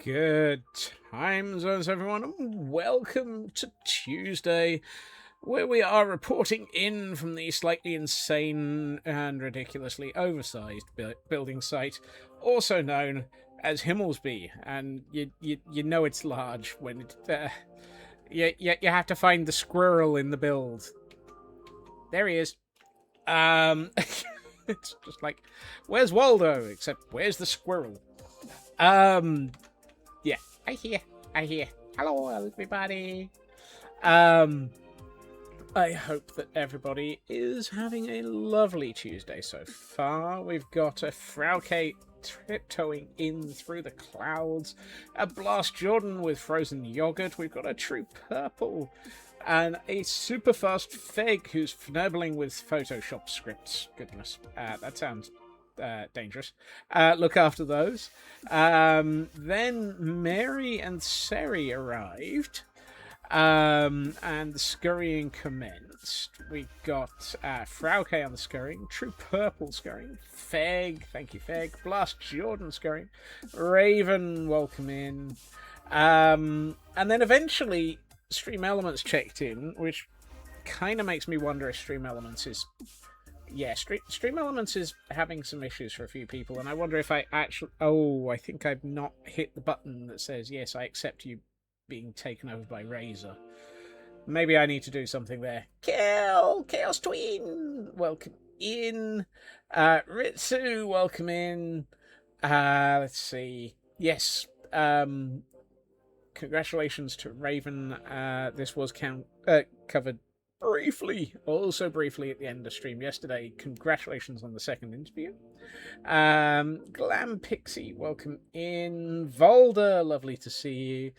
Good time zones, everyone, and welcome to Tuesday, where we are reporting in from the slightly insane and ridiculously oversized building site, also known as Himmelsby. And you know it's large when it, you have to find the squirrel in the build. There he is. It's just like, where's Waldo? Except, where's the squirrel? Yeah, I hear. Hello, everybody. I hope that everybody is having a lovely Tuesday so far. We've got a Frauke tiptoeing in through the clouds, a Blast Jordan with frozen yogurt. We've got a True Purple, and a super fast Feg who's fnurbling with Photoshop scripts. Goodness, that sounds dangerous. Look after those. Then Mary and Seri arrived, and the scurrying commenced. We got Frauke on the scurrying, True Purple scurrying, Feg, thank you Feg, Blast Jordan scurrying, Raven, welcome in, and then eventually Stream Elements checked in, which kind of makes me wonder if Stream Elements is... Yeah, Stream Elements is having some issues for a few people, and I wonder if I actually... Oh, I think I've not hit the button that says, yes, I accept you being taken over by Razor. Maybe I need to do something there. Chaos Twin, welcome in. Ritsu, welcome in. Let's see. Yes, congratulations to Raven. This was covered also briefly at the end of stream yesterday. Congratulations on the second interview. Glam Pixie, welcome in. Volder, lovely to see you.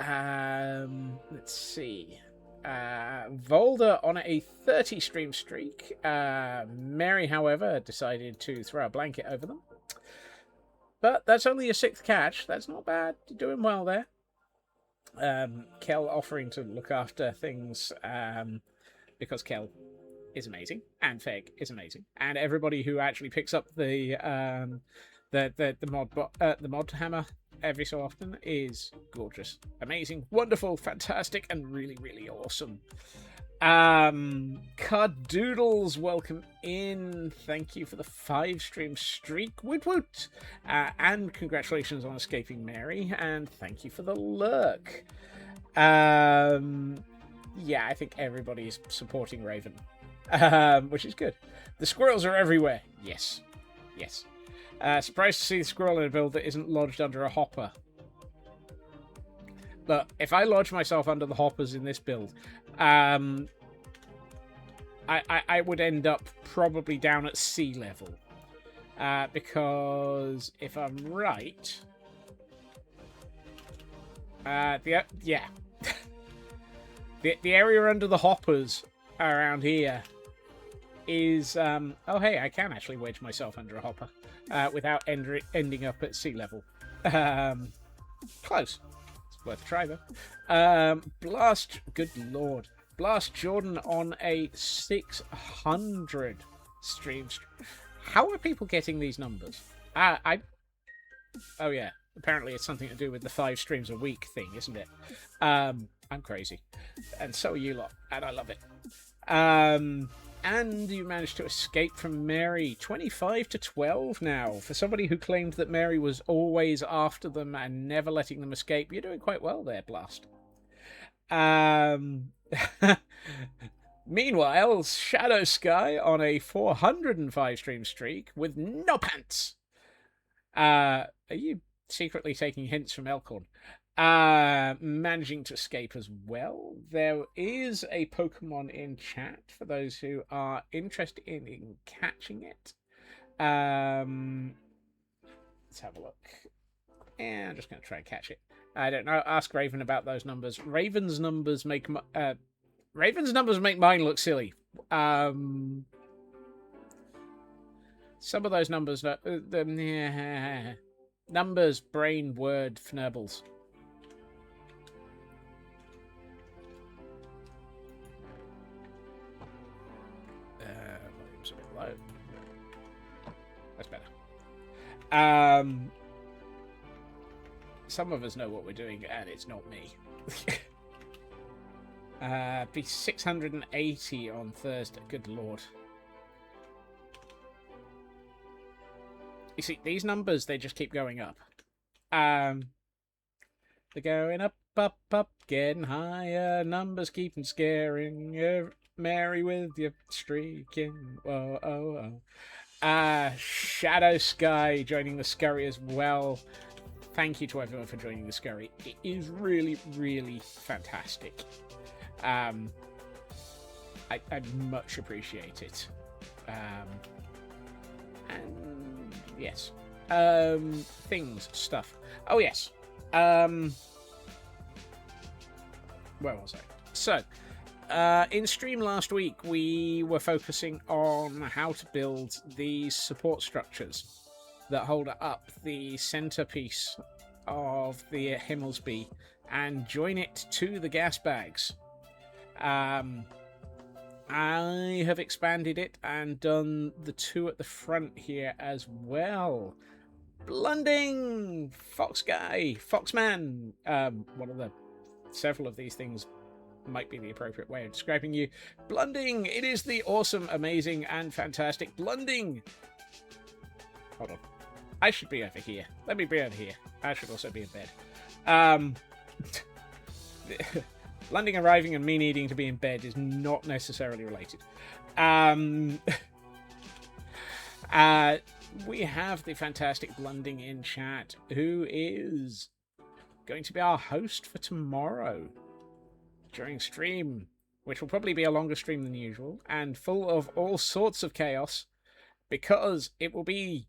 Let's see. Volder on a 30 stream streak. Mary, however, decided to throw a blanket over them. But that's only a 6th catch. That's not bad. You're doing well there. Kel offering to look after things, because Kel is amazing, and Feg is amazing, and everybody who actually picks up the mod hammer every so often is gorgeous, amazing, wonderful, fantastic, and really, really awesome. Cardoodles, welcome in. Thank you for the 5 stream streak. Woot woot. And congratulations on escaping Mary. And thank you for the lurk. Yeah, I think everybody is supporting Raven, which is good. The squirrels are everywhere. Yes. Surprised to see the squirrel in a build that isn't lodged under a hopper. Look, if I lodge myself under the hoppers in this build, I would end up probably down at sea level. Because if I'm right... the area under the hoppers around here is... oh, hey, I can actually wedge myself under a hopper without ending up at sea level. Close. It's worth a try, though. Blast... Good lord. Blast Jordan on a 600 stream. How are people getting these numbers? Oh yeah, apparently it's something to do with the 5 streams a week thing, isn't it? I'm crazy, and so are you lot, and I love it. And you managed to escape from Mary. 25 to 12 now. For somebody who claimed that Mary was always after them and never letting them escape, you're doing quite well there, Blast. Meanwhile, Shadow Sky on a 405 stream streak with no pants. Are you secretly taking hints from Elkhorn? Managing to escape as well. There is a Pokemon in chat for those who are interested in catching it. Let's have a look. Yeah, I'm just going to try and catch it. I don't know. Ask Raven about those numbers. Raven's numbers make mine look silly. Some of those numbers, numbers, brain, word, fnurbles. Volume's a bit low. That's better. Some of us know what we're doing, and it's not me. Be 680 on Thursday. Good lord. You see, these numbers, they just keep going up. They're going up, up, up, getting higher. Numbers keep scaring you. Mary with your streaking. Whoa, oh, oh. Shadow Sky joining the scurry as well. Thank you to everyone for joining the scurry. It is really, really fantastic. I much appreciate it. And yes. Things, stuff. Oh yes. Where was I? So, in stream last week, we were focusing on how to build these support structures that hold up the centerpiece of the Himmelsby and join it to the gas bags. I have expanded it and done the 2 at the front here as well. Blunding! Fox Guy! Foxman! One of the several of these things might be the appropriate way of describing you. Blunding! It is the awesome, amazing, and fantastic Blunding! Hold on. I should be over here. Let me be over here. I should also be in bed. Blunding arriving and me needing to be in bed is not necessarily related. We have the fantastic Blunding in chat, who is going to be our host for tomorrow during stream, which will probably be a longer stream than usual and full of all sorts of chaos because it will be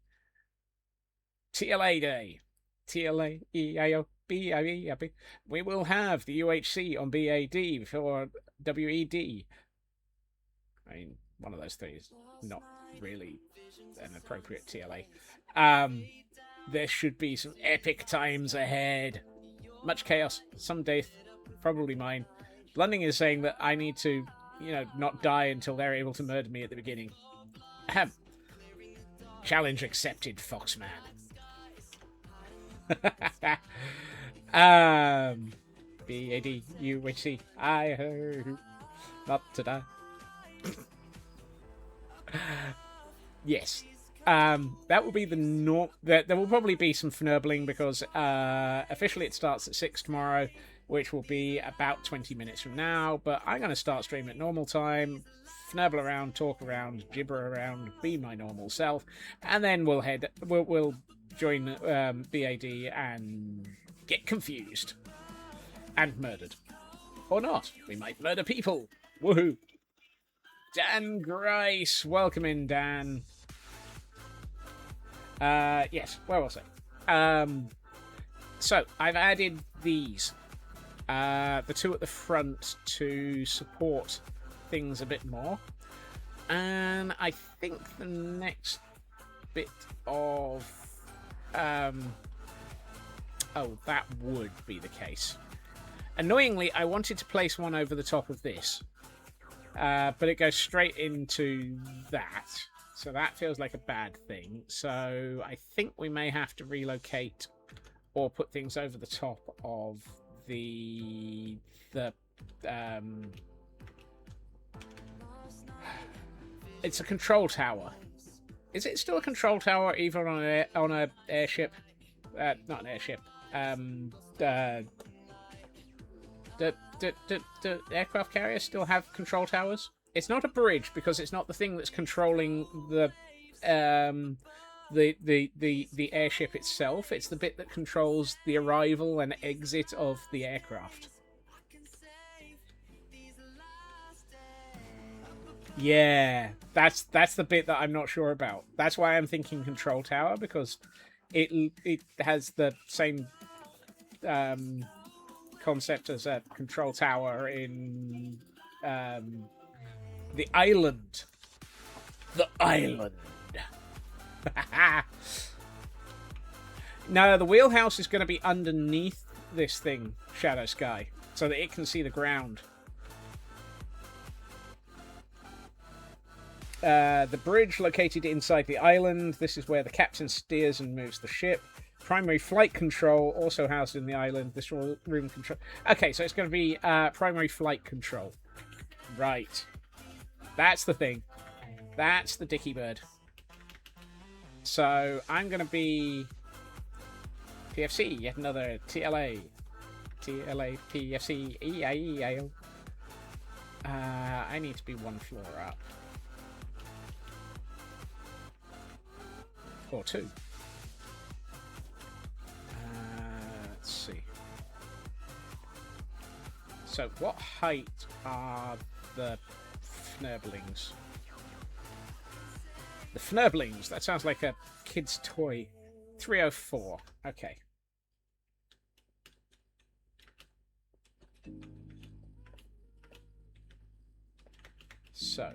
TLA Day. TLA-E-I-O-B-I-E-I-B. We will have the UHC on BAD for WED. I mean, one of those three is not really an appropriate TLA. There should be some epic times ahead. Much chaos, some death, probably mine. Blunding is saying that I need to, not die until they're able to murder me at the beginning. Challenge accepted, Foxman. B-A-D-U-H-C. I heard not to die. Yes. That will be the norm. There will probably be some fnurbling because officially it starts at 6 tomorrow, which will be about 20 minutes from now. But I'm going to start stream at normal time, fnurble around, talk around, gibber around, be my normal self, and then we'll join BAD and get confused and murdered. Or not. We might murder people. Woohoo. Dan Grice. Welcome in, Dan. Yes, where was I? So, I've added these. The 2 at the front to support things a bit more. And I think the next bit of... that would be the case. Annoyingly, I wanted to place one over the top of this. But it goes straight into that. So that feels like a bad thing. So I think we may have to relocate or put things over the top of the it's a control tower. Is it still a control tower even on a airship? Not an airship. Do aircraft carriers still have control towers? It's not a bridge because it's not the thing that's controlling the airship itself. It's the bit that controls the arrival and exit of the aircraft. Yeah, that's the bit that I'm not sure about. That's why I'm thinking control tower, because it has the same concept as a control tower in the island. The island. No, the wheelhouse is going to be underneath this thing, Shadow Sky, so that it can see the ground. The bridge located inside the island. This is where the captain steers and moves the ship. Primary flight control also housed in the island. This room control. Okay, so it's going to be primary flight control. Right. That's the thing. That's the dicky bird. So I'm going to be PFC, yet another TLA. TLA, PFC, EIEAL. I need to be one floor up. Or two. Let's see. So what height are the Fnurblings? The Fnurblings, that sounds like a kid's toy. 304. Okay. So.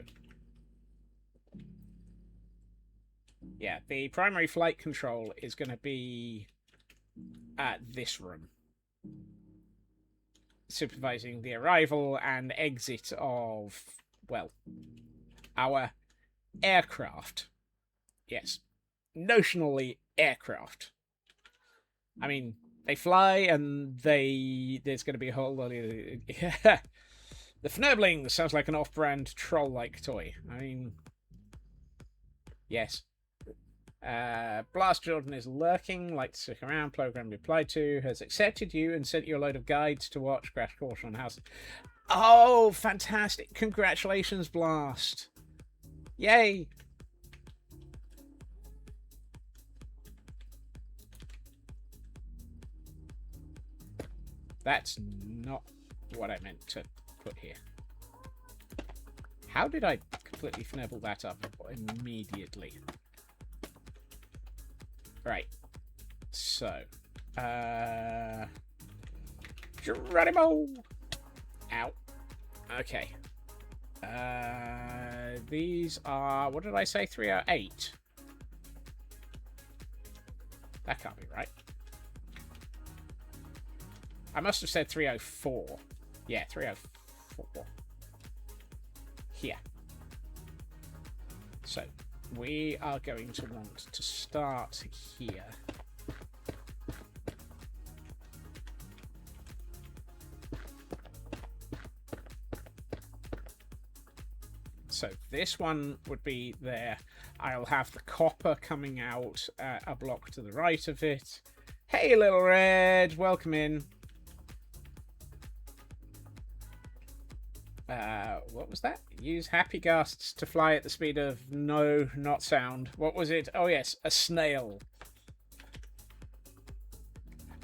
Yeah, the primary flight control is going to be at this room. Supervising the arrival and exit of, well, our aircraft. Yes. Notionally aircraft. I mean, they fly and there's going to be a whole lot of... Yeah. The Fnurblings sounds like an off-brand troll-like toy. I mean... Yes. Blast Jordan is lurking, like to stick around, program replied to, has accepted you and sent you a load of guides to watch, crash course on house. Oh, fantastic. Congratulations, Blast. Yay. That's not what I meant to put here. How did I completely fnibble that up immediately? Right. So. Geronimo! Ow. Okay. These are... What did I say? 308? That can't be right. I must have said 304. Yeah, 304. Here. So, we are going to want to start here. So this one would be there. I'll have the copper coming out a block to the right of it. Hey, Little Red, welcome in. What was that? Use happy gusts to fly at the speed of no, not sound. What was it? Oh yes, a snail.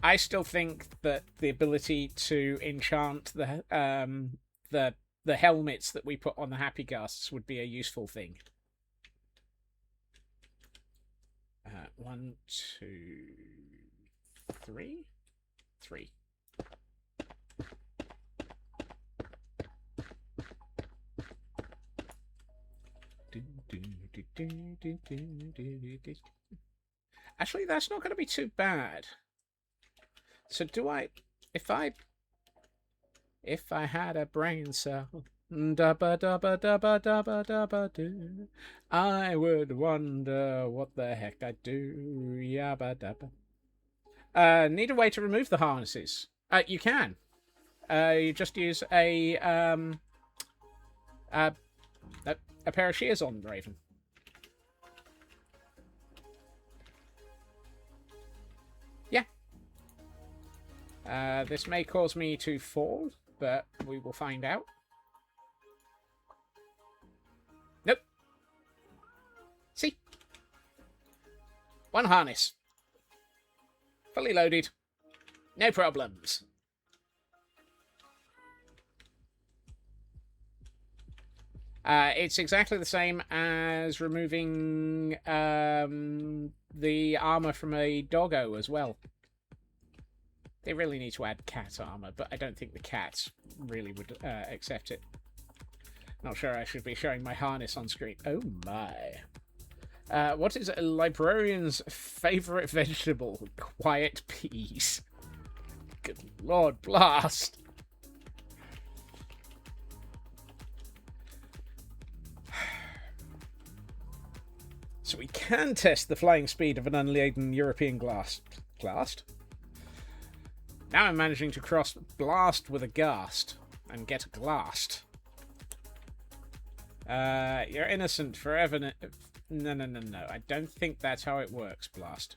I still think that the ability to enchant the helmets that we put on the happy gusts would be a useful thing. 1, 2, 3, 3. Actually, that's not going to be too bad. So do I... If I had a brain cell... Dubba dubba dubba dubba dubba do. I would wonder what the heck I'd do. Yabba dabba. Need a way to remove the harnesses. You can. You just use uh, a pair of shears on Raven. Yeah. This may cause me to fall, but we will find out. Nope. See? One harness. Fully loaded. No problems. It's exactly the same as removing the armor from a doggo as well. They really need to add cat armor, but I don't think the cats really would accept it. Not sure I should be showing my harness on screen. Oh my. What is a librarian's favourite vegetable? Quiet peas. Good Lord, blast. So we can test the flying speed of an unladen European Glast? Now I'm managing to cross blast with a ghast and get a glast. You're innocent forever. No. I don't think that's how it works, Blast.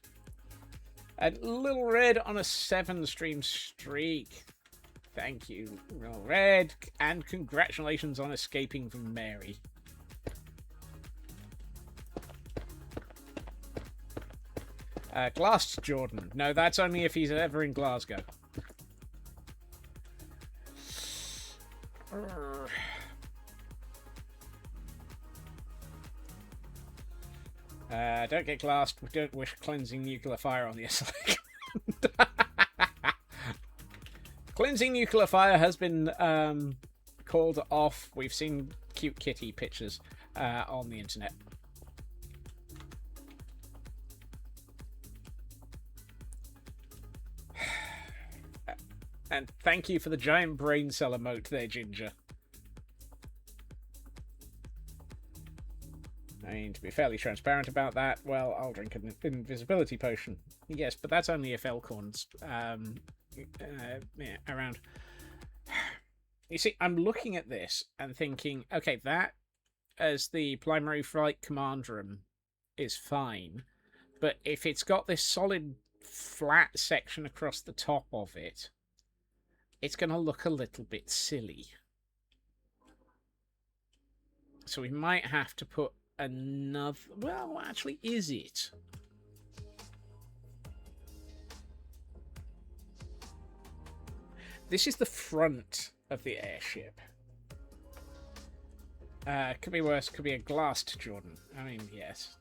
A Little Red on a 7-stream streak. Thank you, Little Red. And congratulations on escaping from Mary. Glass Jordan. No, that's only if he's ever in Glasgow. Don't get glassed. We don't wish cleansing nuclear fire on the SLA. Cleansing nuclear fire has been called off. We've seen cute kitty pictures on the internet. And thank you for the giant brain cell emote there, Ginger. I mean, to be fairly transparent about that, well, I'll drink an invisibility potion. Yes, but that's only if Elkhorn's around. You see, I'm looking at this and thinking, okay, that as the primary flight command room is fine, but if it's got this solid flat section across the top of it, it's going to look a little bit silly. So we might have to put another... Well, actually, is it? This is the front of the airship. Could be worse. Could be a glassed Jordan. I mean, yes.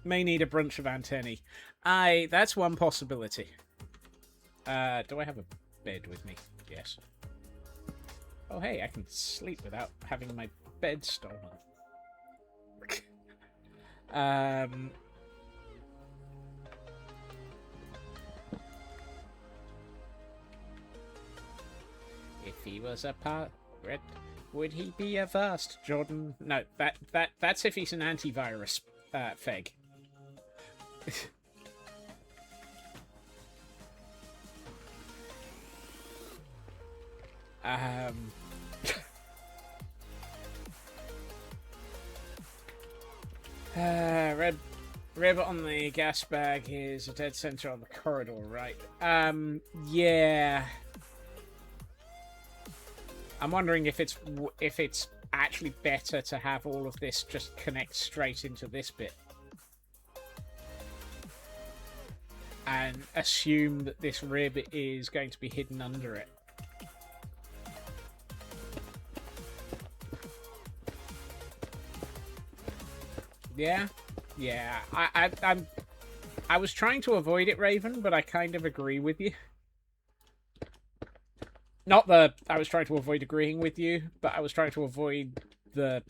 May need a bunch of antennae. That's one possibility. Do I have a bed with me? Yes. Oh, hey, I can sleep without having my bed stolen. If he was a pirate, would he be a vast Jordan? No, that's if he's an antivirus feg. Red ribbon on the gas bag is a dead center on the corridor, right? Yeah. I'm wondering if it's actually better to have all of this just connect straight into this bit. And assume that this rib is going to be hidden under it. Yeah, I was trying to avoid it, Raven, but I kind of agree with you. Not that I was trying to avoid agreeing with you, but I was trying to avoid that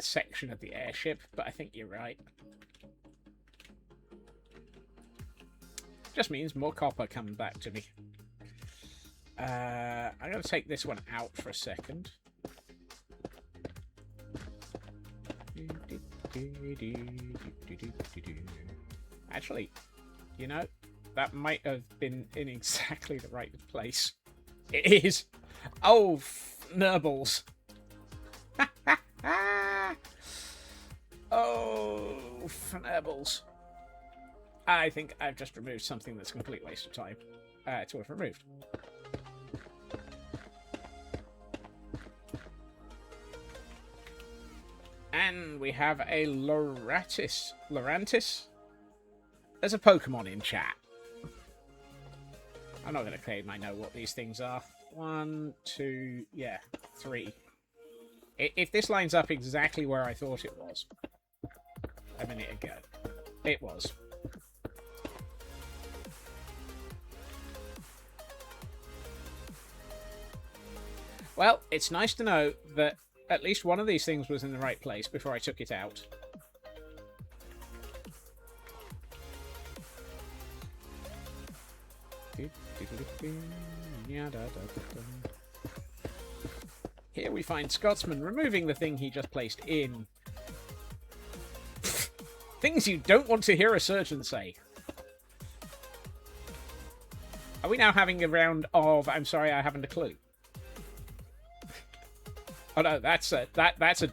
section of the airship. But I think you're right. Just means more copper coming back to me. I'm going to take this one out for a second. Actually, you know, that might have been in exactly the right place. It is. Oh, Nurbles. Oh, Nurbles. I think I've just removed something that's a complete waste of time to have removed. And we have a Lorantis. There's a Pokemon in chat. I'm not going to claim I know what these things are. 1, 2, yeah, 3. If this lines up exactly where I thought it was a minute ago, it was. Well, it's nice to know that at least one of these things was in the right place before I took it out. Here we find Scotsman removing the thing he just placed in. Things you don't want to hear a surgeon say. Are we now having a round of I'm sorry I haven't a clue? Oh no, that's a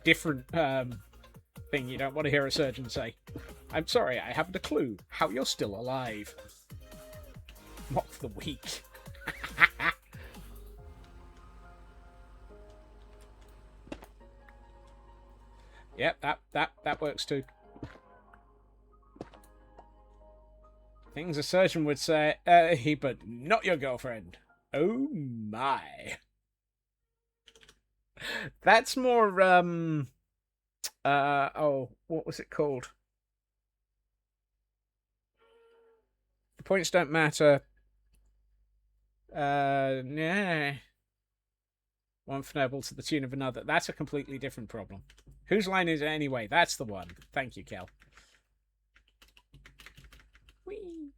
different thing you don't want to hear a surgeon say. I'm sorry, I haven't a clue how you're still alive. Mock the weak. Yep, that works too. Things a surgeon would say, but not your girlfriend. Oh my. That's more, oh, what was it called? The points don't matter. Yeah. One Fnurble to the tune of another. That's a completely different problem. Whose line is it anyway? That's the one. Thank you, Kel. Whee!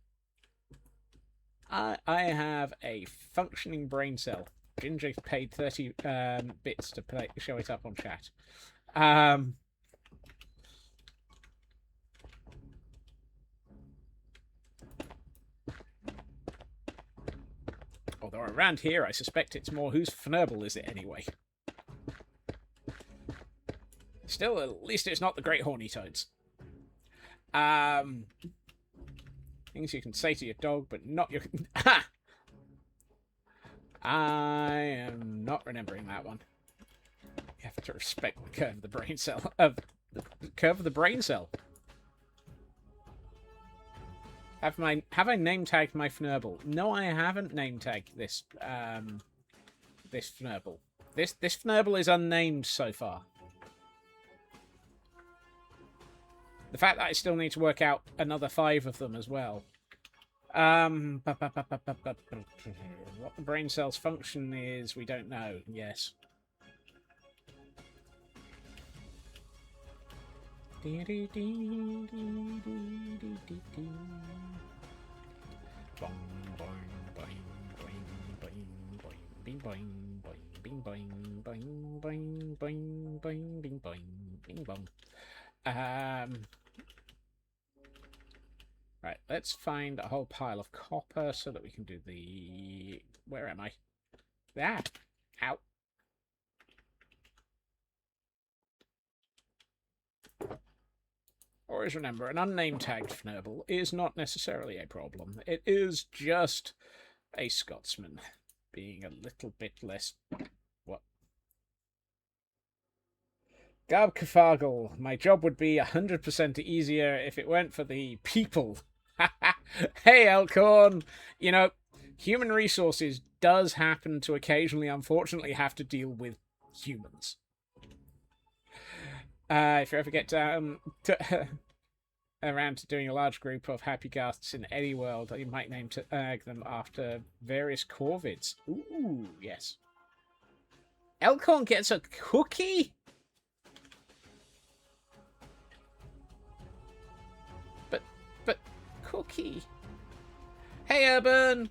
I have a functioning brain cell. Ginger paid 30 bits to show it up on chat. Although around here, I suspect it's more whose Fnurble is it anyway. Still, at least it's not the Great Horny Toads. Things you can say to your dog, but not your... I am not remembering that one. You have to respect the curve of the brain cell. The curve of the brain cell. Have I name tagged my Fnurble? No, I haven't name tagged this this Fnurble. This Fnurble is unnamed so far. The fact that I still need to work out another 5 of them as well. What the brain cell's function is, we don't know. Yes. Right, let's find a whole pile of copper so that we can do the... Where am I? That! Ow. Always remember, an unnamed tagged Fnurble is not necessarily a problem. It is just a Scotsman being a little bit less... What? Gab Kafargle, my job would be 100% easier if it weren't for the people. Hey, Elkhorn! You know, human resources does happen to occasionally, unfortunately, have to deal with humans. If you ever get down around to doing a large group of happy ghasts in any world, you might name them after various corvids. Ooh, yes. Elkhorn gets a cookie? But cookie. Hey, Urban!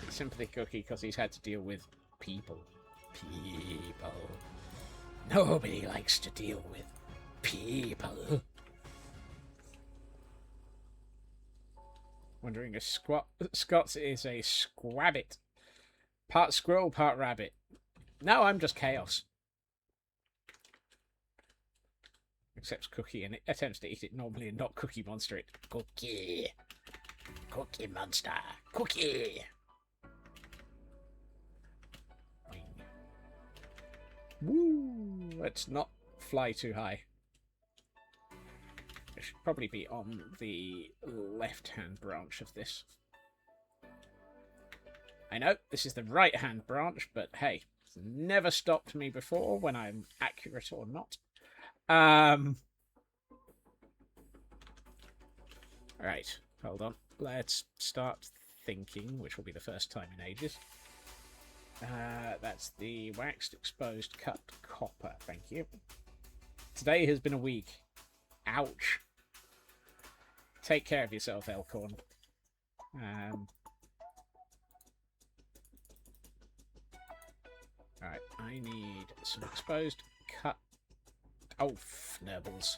Sympathy cookie because he's had to deal with people. People. Nobody likes to deal with people. Wondering if Scott's is a squabbit. Part squirrel, part rabbit. No, I'm just chaos. Accepts cookie and it attempts to eat it normally and not Cookie Monster it. Cookie. Cookie Monster. Cookie. Woo! Let's not fly too high. It should probably be on the left-hand branch of this. I know, this is the right-hand branch, but hey, it's never stopped me before when I'm accurate or not. Alright, hold on. Let's start thinking, which will be the first time in ages. That's the waxed, exposed, cut copper. Thank you. Today has been a week. Ouch. Take care of yourself, Elkhorn. Alright, I need some exposed, cut... Oh, fnurbles.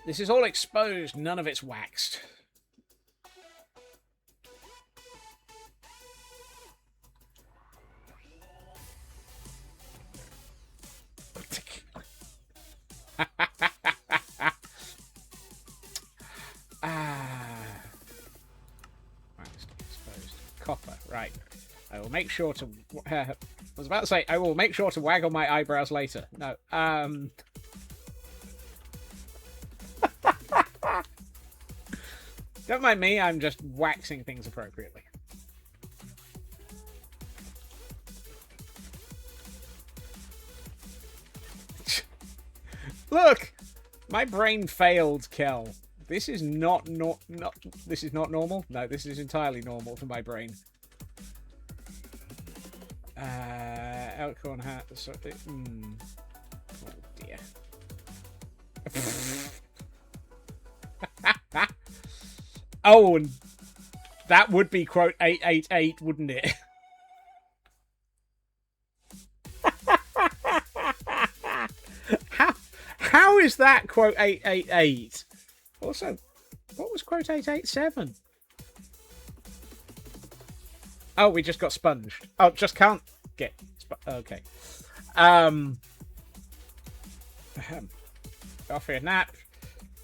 This is all exposed, none of it's waxed. Exposed copper, right. I will make sure to... I was about to say, I will make sure to waggle my eyebrows later. No, Don't mind me, I'm just waxing things appropriately. Look! My brain failed, Kel. This is not this is not normal. No, this is entirely normal for my brain. Elkhorn hat. So, oh dear. Oh, and that would be quote 888, wouldn't it? How is that quote 888? Also, what was quote 887? Oh, we just got sponged. Oh, just can't get... Okay. Off for a nap.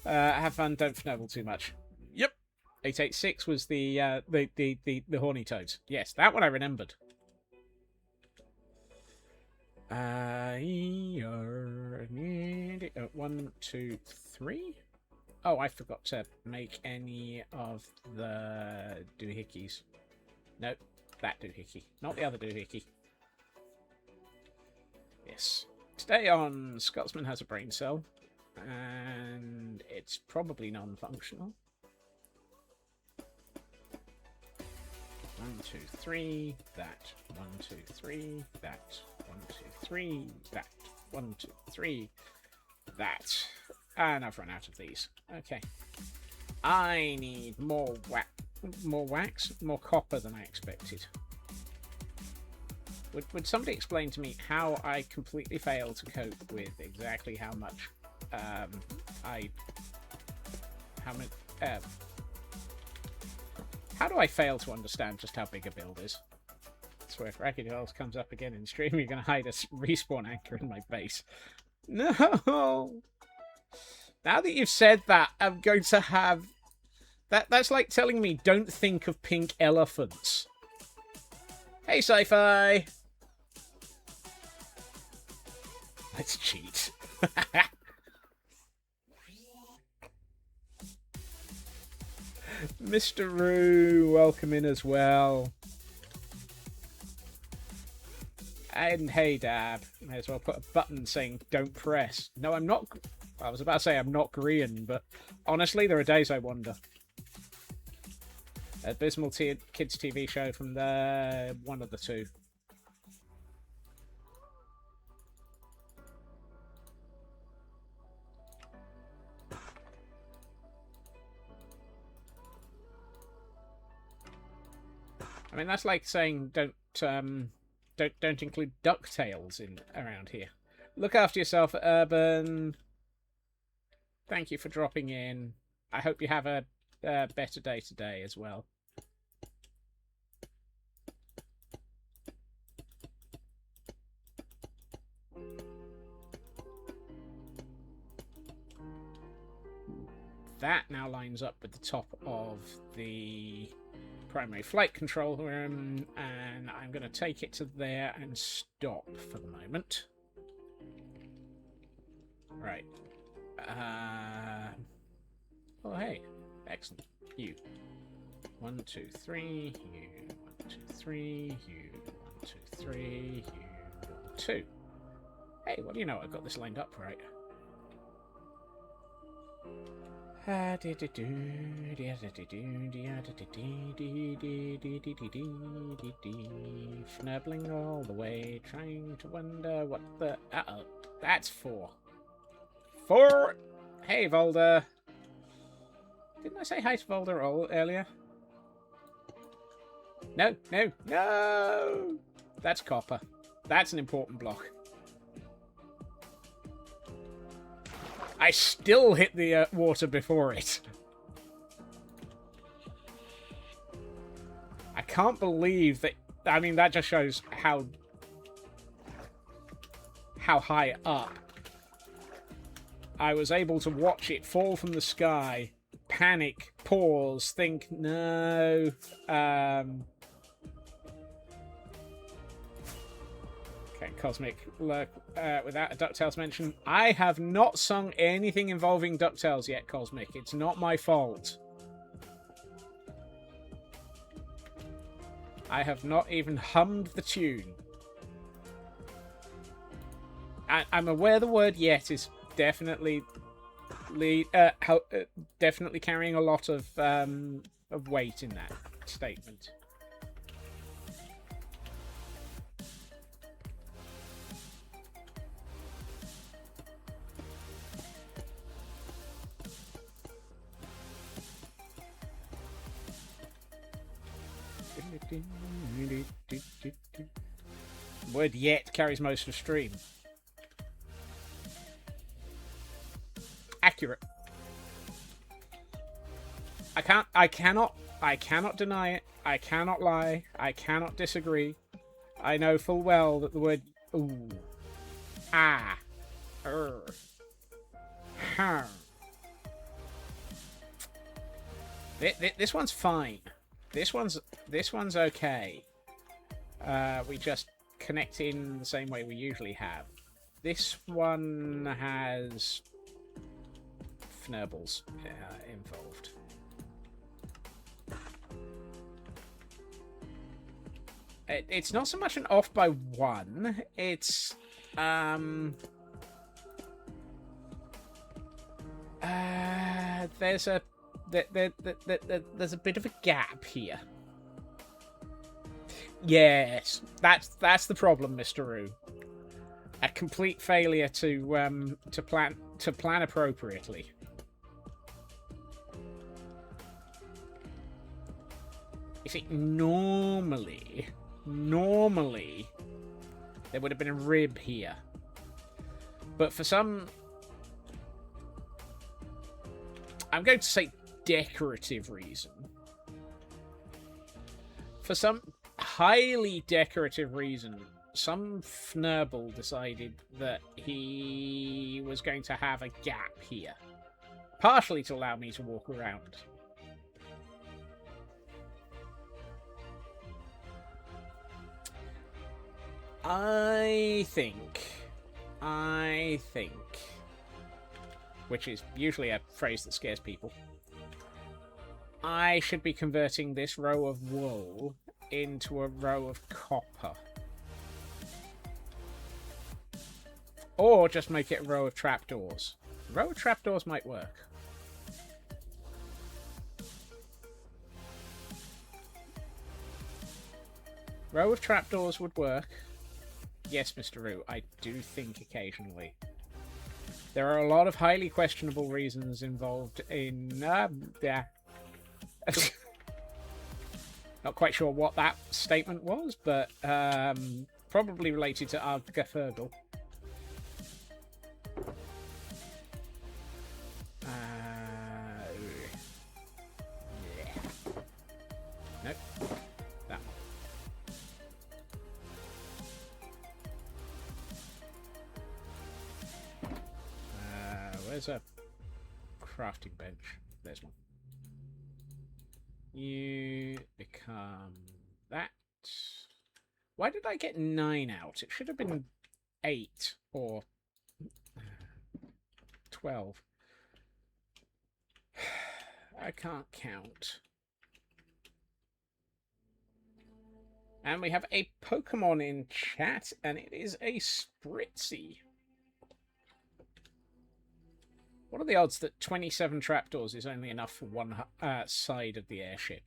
Have fun, don't fnubble too much. Yep. 886 was the horny toads. Yes, that one I remembered. 1, 2, 3. Oh, I forgot to make any of the doohickeys. Nope, that doohickey, not the other doohickey. Yes. Today on Scotsman Has a Brain Cell, and it's probably non-functional. 1, 2, 3, that. 1, 2, 3, that. 1, 2, 3, that. 1, 2, 3, that. And I've run out of these. Okay. I need more wax, more copper than I expected. Would somebody explain to me how I completely failed to cope with exactly how much how do I fail to understand just how big a build is? I swear if Ragged Hills comes up again in stream, you're going to hide a respawn anchor in my base. No! Now that you've said that, I'm going to have... That's like telling me don't think of pink elephants. Hey, Sci-Fi! Let's cheat. Mr. Roo, welcome in as well. And hey, Dab. May as well put a button saying don't press. No, I'm not... I was about to say I'm not Korean, but honestly, there are days I wonder. Abysmal Kids TV show from the one of the two. I mean, that's like saying don't include DuckTales in around here. Look after yourself, Urban. Thank you for dropping in. I hope you have a better day today as well. That now lines up with the top of the primary flight control room, and I'm going to take it to there and stop for the moment. Right. Oh, hey. Excellent. You. 1, 2, 3. You. 1, 2, 3. You. 1, 2, 3. You. 1, 2. Hey, well, you know, I've got this lined up right. Fnurbling all the way, trying to wonder what the... Uh-oh. That's 4. 4! Hey, Volder. Didn't I say hi to Volder earlier? No, no, no! That's copper. That's an important block. I still hit the water before it. I can't believe that... I mean, that just shows how high up I was able to watch it fall from the sky, panic, pause, think, no... Okay, Cosmic, look, without a DuckTales mention. I have not sung anything involving DuckTales yet, Cosmic. It's not my fault. I have not even hummed the tune. I'm aware the word yet is definitely definitely carrying a lot of weight in that statement. Word yet carries most of stream. Accurate. I cannot deny it. I cannot lie. I cannot disagree. I know full well that the word ooh, ah, huh. This one's fine. This one's okay. We just connect in the same way we usually have. This one has fnurbles involved. It's not so much an off by 1. It's there's a bit of a gap here. Yes, that's the problem, Mr. Roo. A complete failure to plan appropriately. You see, normally there would have been a rib here, but for some, I'm going to say decorative reason. For some highly decorative reason, some fnurble decided that he was going to have a gap here, partially to allow me to walk around. I think, which is usually a phrase that scares people, I should be converting this row of wool into a row of copper. Or just make it a row of trapdoors. A row of trapdoors might work. Row of trapdoors would work. Yes, Mr. Roo, I do think occasionally. There are a lot of highly questionable reasons involved in... yeah. Not quite sure what that statement was, but probably related to Argafergal. Yeah. Nope. That one. Where's a crafting bench? There's one. You become that. Why did I get 9 out? It should have been 8 or 12. I can't count. And we have a Pokemon in chat, and it is a Spritzy. What are the odds that 27 trapdoors is only enough for one side of the airship?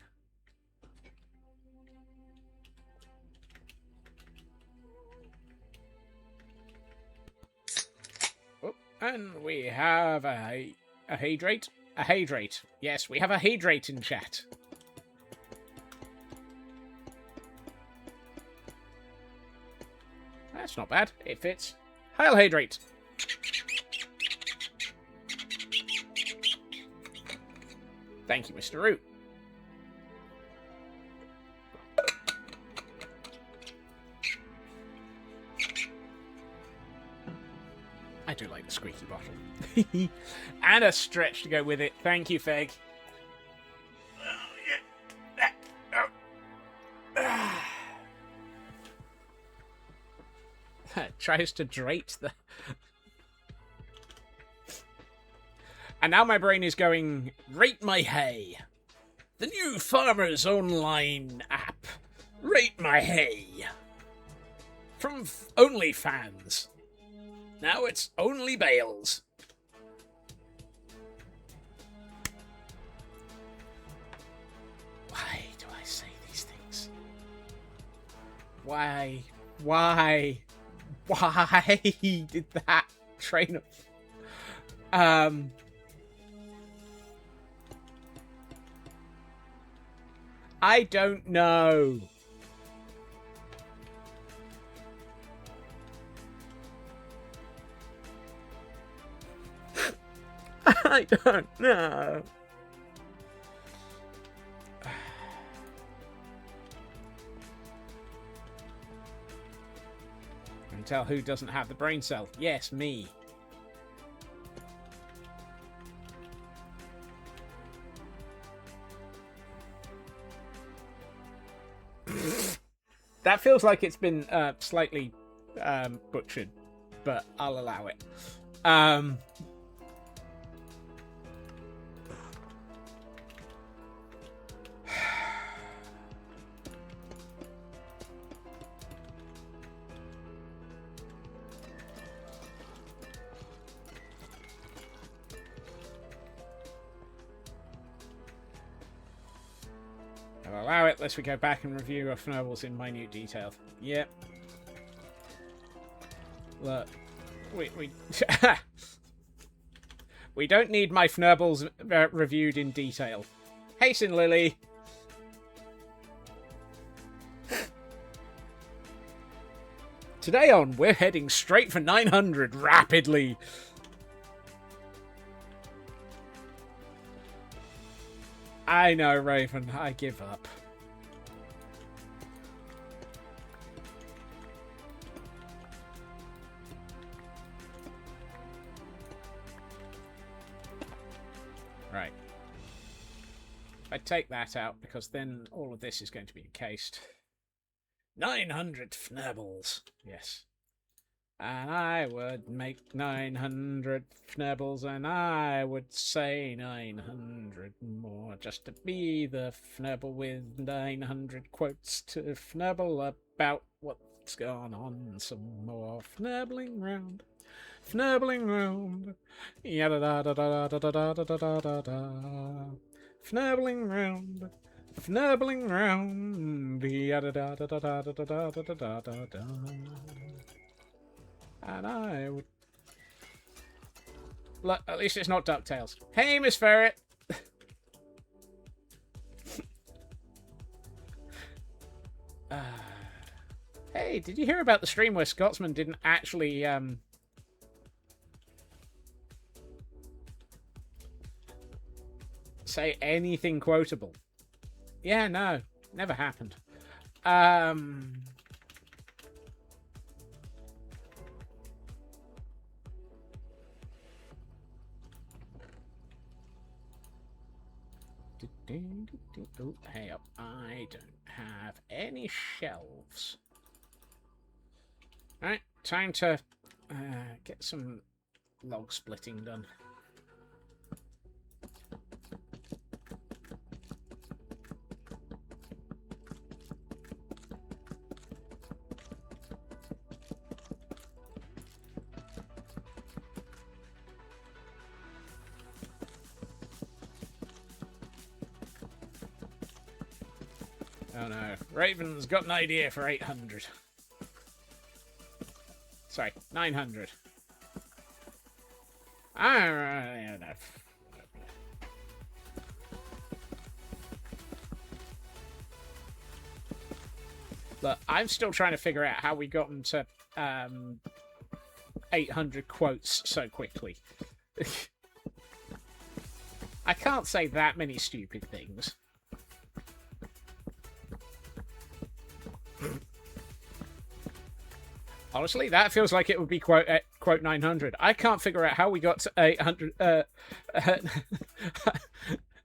Oh, and we have a Hydrate. A Hydrate. Yes, we have a Hydrate in chat. That's not bad. It fits. Hail Hydrate. Thank you, Mr. Root. I do like the squeaky bottle. And a stretch to go with it. Thank you, Feg. Tries to drate the... And now my brain is going, Rate My Hay. The new Farmers Online app. Rate My Hay. From OnlyFans. Now it's Only Bales. Why do I say these things? Why did that train of... I don't know. I don't know. And tell who doesn't have the brain cell. Yes, me. That feels like it's been slightly butchered, but I'll allow it. I'll allow it, lest we go back and review our Fnurbles in minute detail. Yep. Look. We we don't need my Fnurbles reviewed in detail. Hasten, Lily! Today on, we're heading straight for 900 rapidly. I know, Raven. I give up. Right. I take that out, because then all of this is going to be encased. 900 Fnurbles. Yes. And I would make 900 Fnurbles, and I would say 900 more, just to be the Fnurble with 900 quotes to Fnurble about what's gone on. Some more Fnurbling round. Fnurbling round. Yada da da da da da da da da da da. Fnurbling round. Fnurbling round. Yada da da da da da da da da da da da. And I would... Look, at least it's not DuckTales. Hey, Miss Ferret! Hey, did you hear about the stream where Scotsman didn't actually say anything quotable? Yeah, no, never happened. Oh, hey up. I don't have any shelves. Alright, time to get some log splitting done. Oh no, Raven's got an idea for 800. Sorry, 900. I don't know. Look, I'm still trying to figure out how we got them to 800 quotes so quickly. I can't say that many stupid things. Honestly, that feels like it would be quote 900. I can't figure out how we got to 800.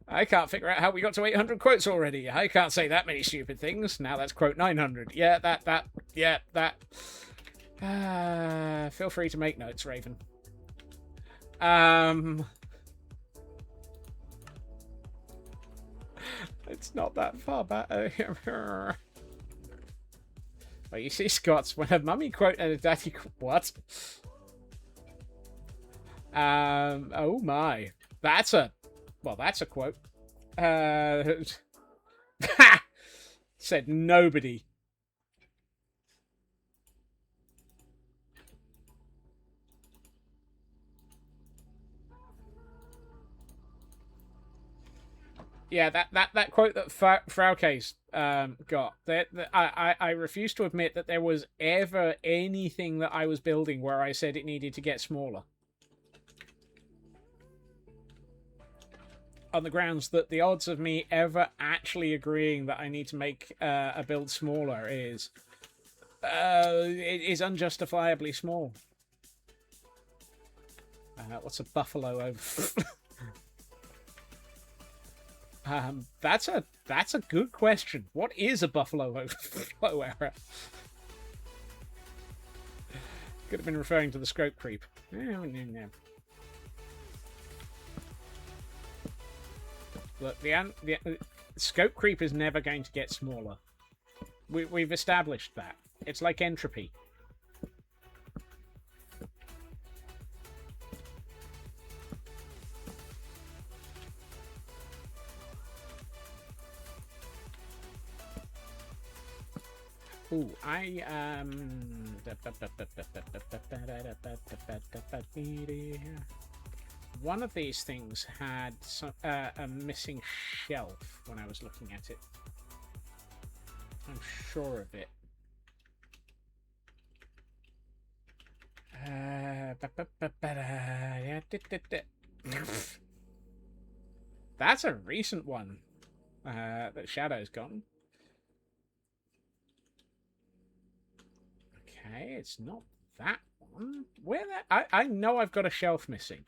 I can't figure out how we got to 800 quotes already. I can't say that many stupid things. Now that's quote 900. Yeah, that. Feel free to make notes, Raven. It's not that far back. Oh, you see, Scots, when a mummy quote and a daddy what? Oh my. That's a quote. Said nobody. Yeah, that quote that Frauke's got. I refuse to admit that there was ever anything that I was building where I said it needed to get smaller. On the grounds that the odds of me ever actually agreeing that I need to make a build smaller is unjustifiably small. What's a buffalo over? That's a good question. What is a buffalo overflow error? Could have been referring to the scope creep. Look, the scope creep is never going to get smaller. We've established that. It's like entropy. Ooh, one of these things had a missing shelf when I was looking at it. I'm sure of it. That's a recent one that Shadow's gotten. Okay, it's not that one. Where that? I know I've got a shelf missing.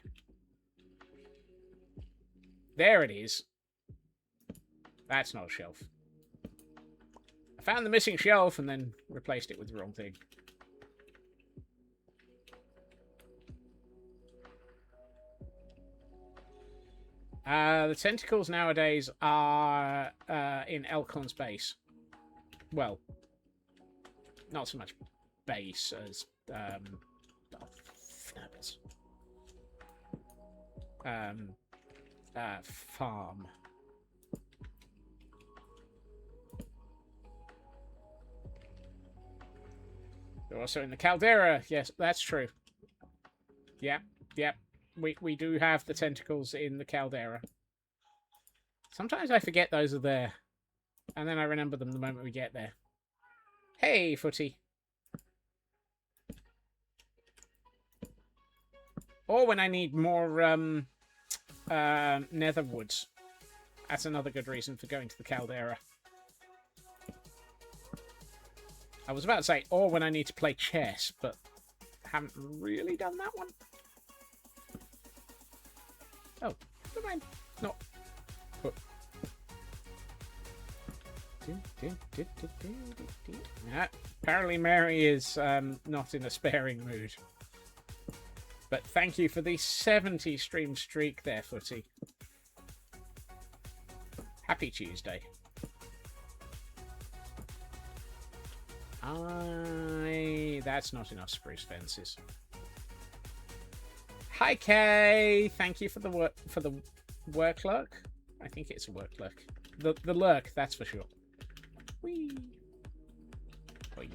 There it is. That's not a shelf. I found the missing shelf and then replaced it with the wrong thing. The tentacles nowadays are in Elkon's base. Well, not so much base as farm. They're also in the caldera. Yes, that's true. Yep. We do have the tentacles in the caldera. Sometimes I forget those are there, and then I remember them the moment we get there. Hey, Footy. Or when I need more nether woods. That's another good reason for going to the caldera. I was about to say, or when I need to play chess, but haven't really done that one. Oh, never mind. Not. Apparently Mary is not in a sparing mood. But thank you for the 70 stream streak there, Footy. Happy Tuesday. That's not enough spruce fences. Hi Kay, thank you for the work lurk. I think it's a work lurk. The lurk, that's for sure. Whee. Whee.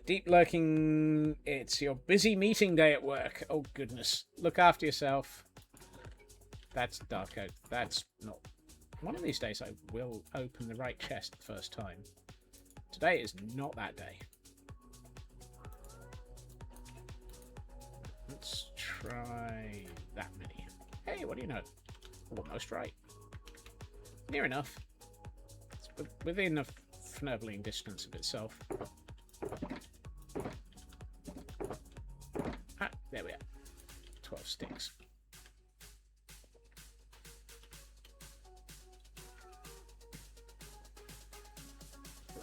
Deep lurking. It's your busy meeting day at work. Oh goodness, look after yourself. That's dark oak. That's not. One of these days I will open the right chest the first time. Today is not that day. Let's try that many. Hey, what do you know? Almost right. Near enough. It's within a fnurvling distance of itself. Ah, there we are. 12 sticks.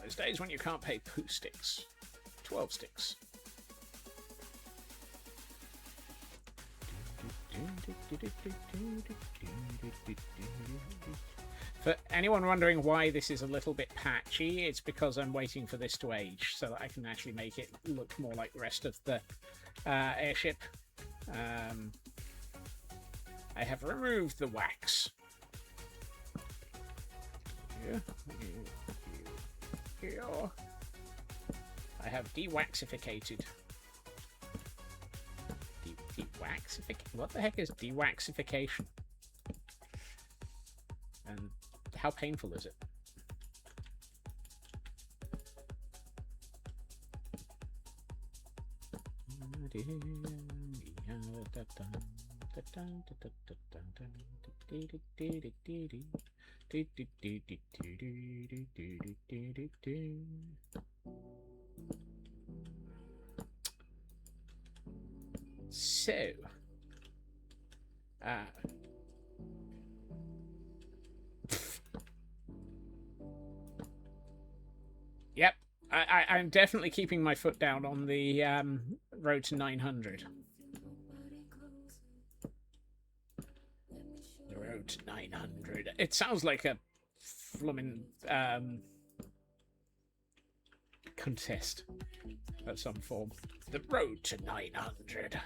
Those days when you can't pay poo sticks. 12 sticks. For anyone wondering why this is a little bit patchy, it's because I'm waiting for this to age so that I can actually make it look more like the rest of the airship. I have removed the wax. Here. I have dewaxificated. What the heck is dewaxification? And how painful is it? So, yep, I'm definitely keeping my foot down on the road to 900. The road to 900. It sounds like a flumin' contest of some form. The road to 900.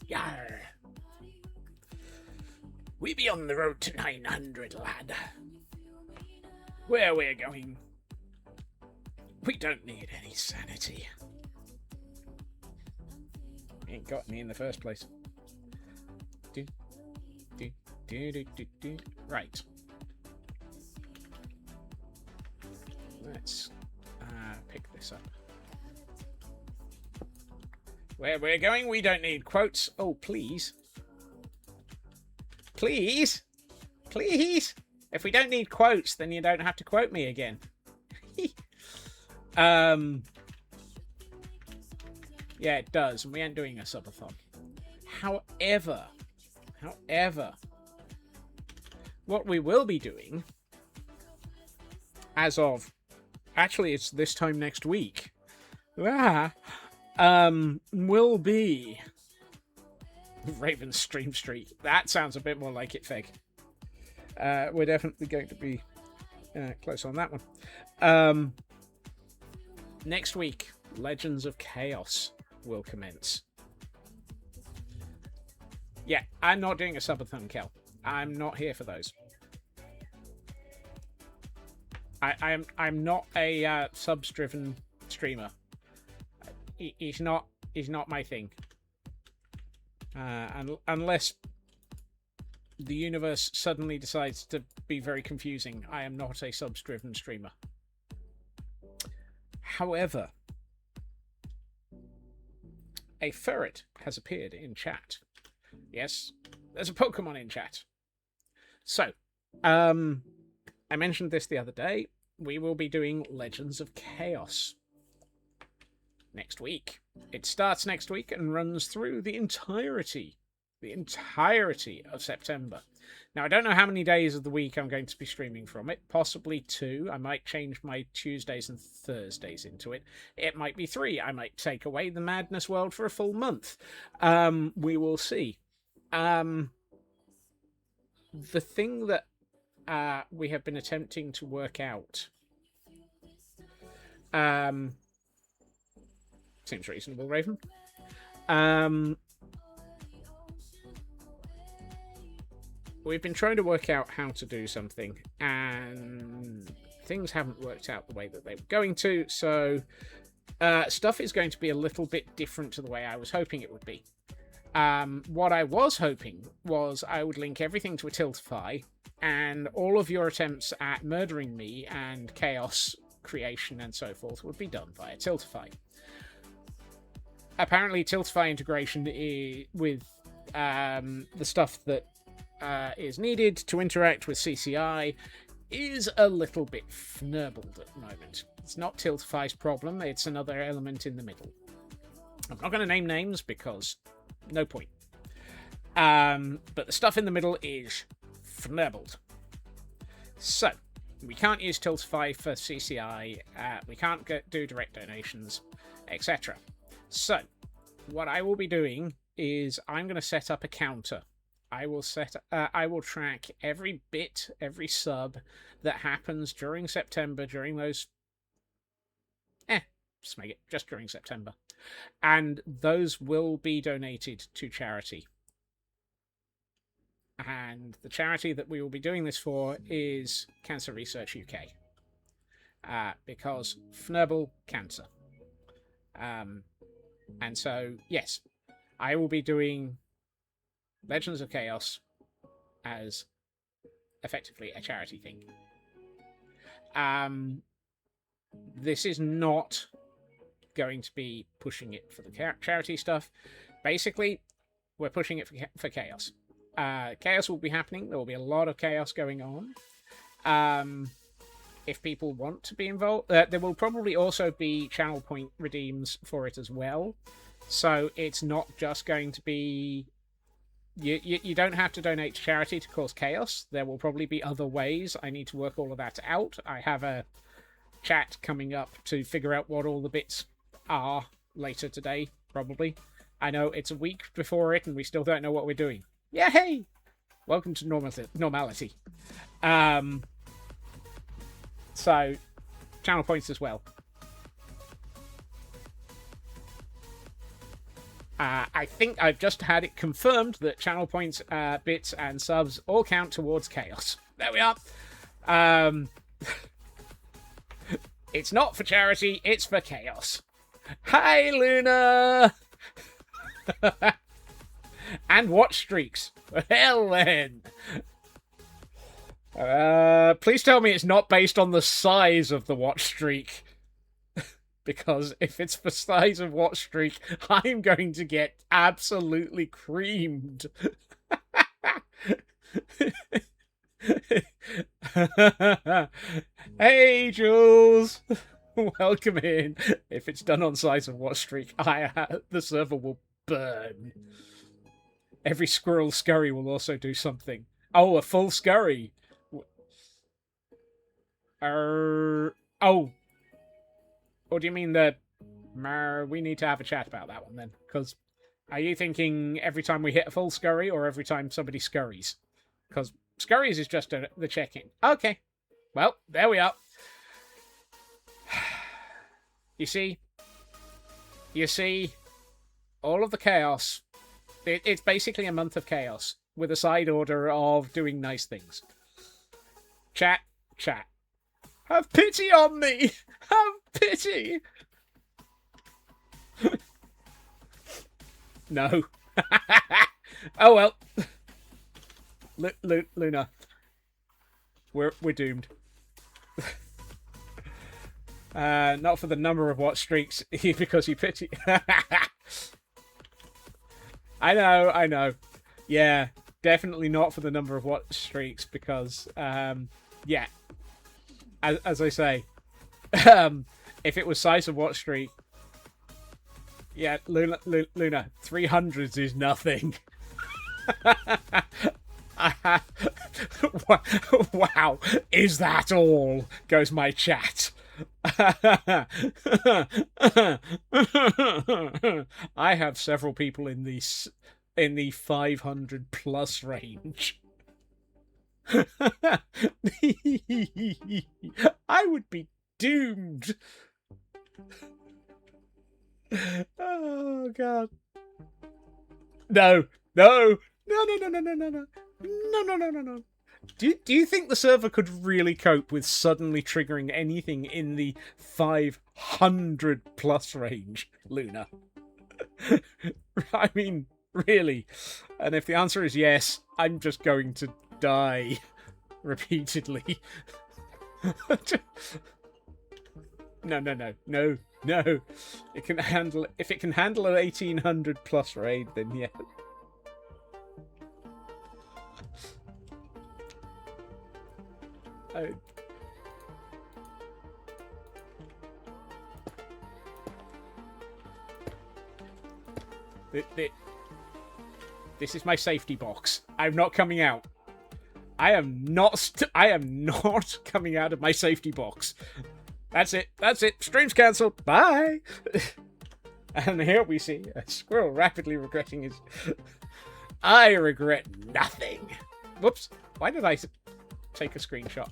Yarr. We be on the road to 900, lad. Where we're going, we don't need any sanity. Ain't got any in the first place. Right. Let's pick this up. Where we're going, we don't need quotes. Oh, please. Please? Please? If we don't need quotes, then you don't have to quote me again. Yeah, it does, and we ain't doing a subathon. However, what we will be doing, as of, actually it's this time next week, will be Raven Stream Street. That sounds a bit more like it, Feg. We're definitely going to be close on that one. Next week, Legends of Chaos will commence. Yeah, I'm not doing a subathon, Kel. I'm not here for those. I'm not a subs-driven streamer. He's not my thing. Unless the universe suddenly decides to be very confusing, I am not a subs-driven streamer. However, a ferret has appeared in chat. Yes, there's a Pokemon in chat. So, I mentioned this the other day. We will be doing Legends of Chaos next week. It starts next week and runs through the entirety of September. Now, I don't know how many days of the week I'm going to be streaming from it. Possibly 2. I might change my Tuesdays and Thursdays into it. It might be 3. I might take away the Madness World for a full month. We will see. The thing that we have been attempting to work out seems reasonable, Raven. We've been trying to work out how to do something, and things haven't worked out the way that they were going to, so stuff is going to be a little bit different to the way I was hoping it would be. What I was hoping was I would link everything to a Tiltify, and all of your attempts at murdering me and chaos creation and so forth would be done via Tiltify. Apparently, Tiltify integration with the stuff that is needed to interact with CCI is a little bit fnurbled at the moment. It's not Tiltify's problem, it's another element in the middle. I'm not going to name names because no point. But the stuff in the middle is fnurbled. So, we can't use Tiltify for CCI, we can't do direct donations, etc. So, what I will be doing is I'm going to set up a counter. I will track every bit, every sub that happens during September, during those... just make it just during September. And those will be donated to charity. And the charity that we will be doing this for is Cancer Research UK. Because Fnurble Cancer. And so, yes, I will be doing Legends of Chaos as effectively a charity thing. This is not going to be pushing it for the charity stuff. Basically, we're pushing it for chaos. Chaos will be happening. There will be a lot of chaos going on. If people want to be involved, there will probably also be channel point redeems for it as well. So it's not just going to be... You don't have to donate to charity to cause chaos. There will probably be other ways. I need to work all of that out. I have a chat coming up to figure out what all the bits are later today, probably. I know it's a week before it and we still don't know what we're doing. Yay! Welcome to normality. So, channel points as well. I think I've just had it confirmed that channel points, bits, and subs all count towards chaos. There we are. It's not for charity, it's for chaos. Hi, Luna! And watch streaks. Hell then. Please tell me it's not based on the size of the watch streak. Because if it's the size of watch streak, I'm going to get absolutely creamed. Hey, Jules. Welcome in. If it's done on size of watch streak, the server will burn. Every squirrel scurry will also do something. Oh, a full scurry. Oh. Or do you mean we need to have a chat about that one then? Because are you thinking every time we hit a full scurry or every time somebody scurries? Because scurries is just the check-in. Okay. Well, there we are. You see, all of the chaos. It's basically a month of chaos with a side order of doing nice things. Chat. Have pity on me! Have pity! No. Oh well. Luna. We're doomed. Not for the number of watch streaks, because you pity. I know. Yeah, definitely not for the number of watch streaks because, yeah, as I say, if it was size of watch streak, yeah, Luna 300s is nothing. Wow, is that all? Goes my chat. I have several people in the 500 plus range. I would be doomed. Oh god. No, no, no, no, no, no, no, no, no, no, no, no, no, no. Do you think the server could really cope with suddenly triggering anything in the 500 plus range, Luna? I mean, really? And if the answer is yes, I'm just going to die repeatedly. No, no, no, no, no. It can handle. If it can handle an 1800 plus raid, then yeah. Oh. This is my safety box. I'm not coming out. I am not coming out of my safety box. That's it. That's it. Stream's cancelled. Bye. And here we see a squirrel rapidly regretting his... I regret nothing. Whoops. Why did I take a screenshot?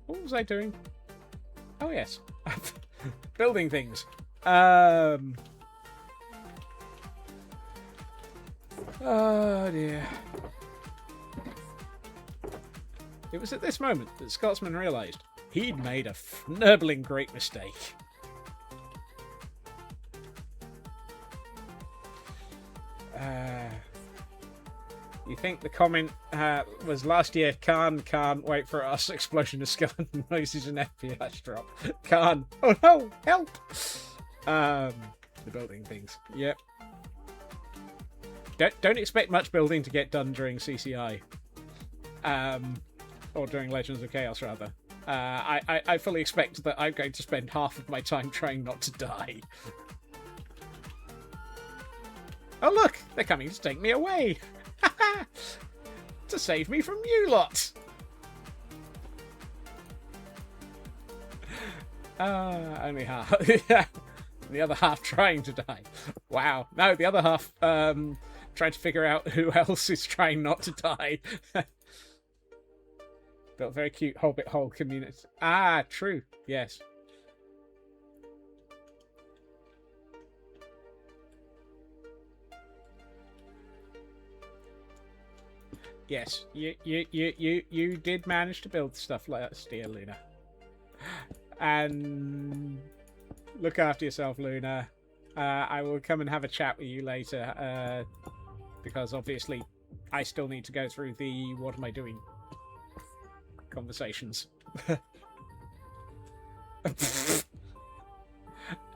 What was I doing? Oh, yes. Building things. Oh, dear. It was at this moment that Scotsman realised he'd made a fnurbling great mistake. You think the comment was last year, can't wait for us, explosion of skeleton noises and FPS drop. Can't. Oh no, help! The building things. Yep. Don't expect much building to get done during CCI. Or during Legends of Chaos, rather. I fully expect that I'm going to spend half of my time trying not to die. Oh look, they're coming to take me away! To save me from you lot! Only half. The other half trying to die. Wow. No, the other half trying to figure out who else is trying not to die. Built a very cute Hobbit hole community. Ah, true. Yes. Yes, you did manage to build stuff last year, Luna. And look after yourself, Luna. I will come and have a chat with you later, because obviously I still need to go through the what am I doing conversations.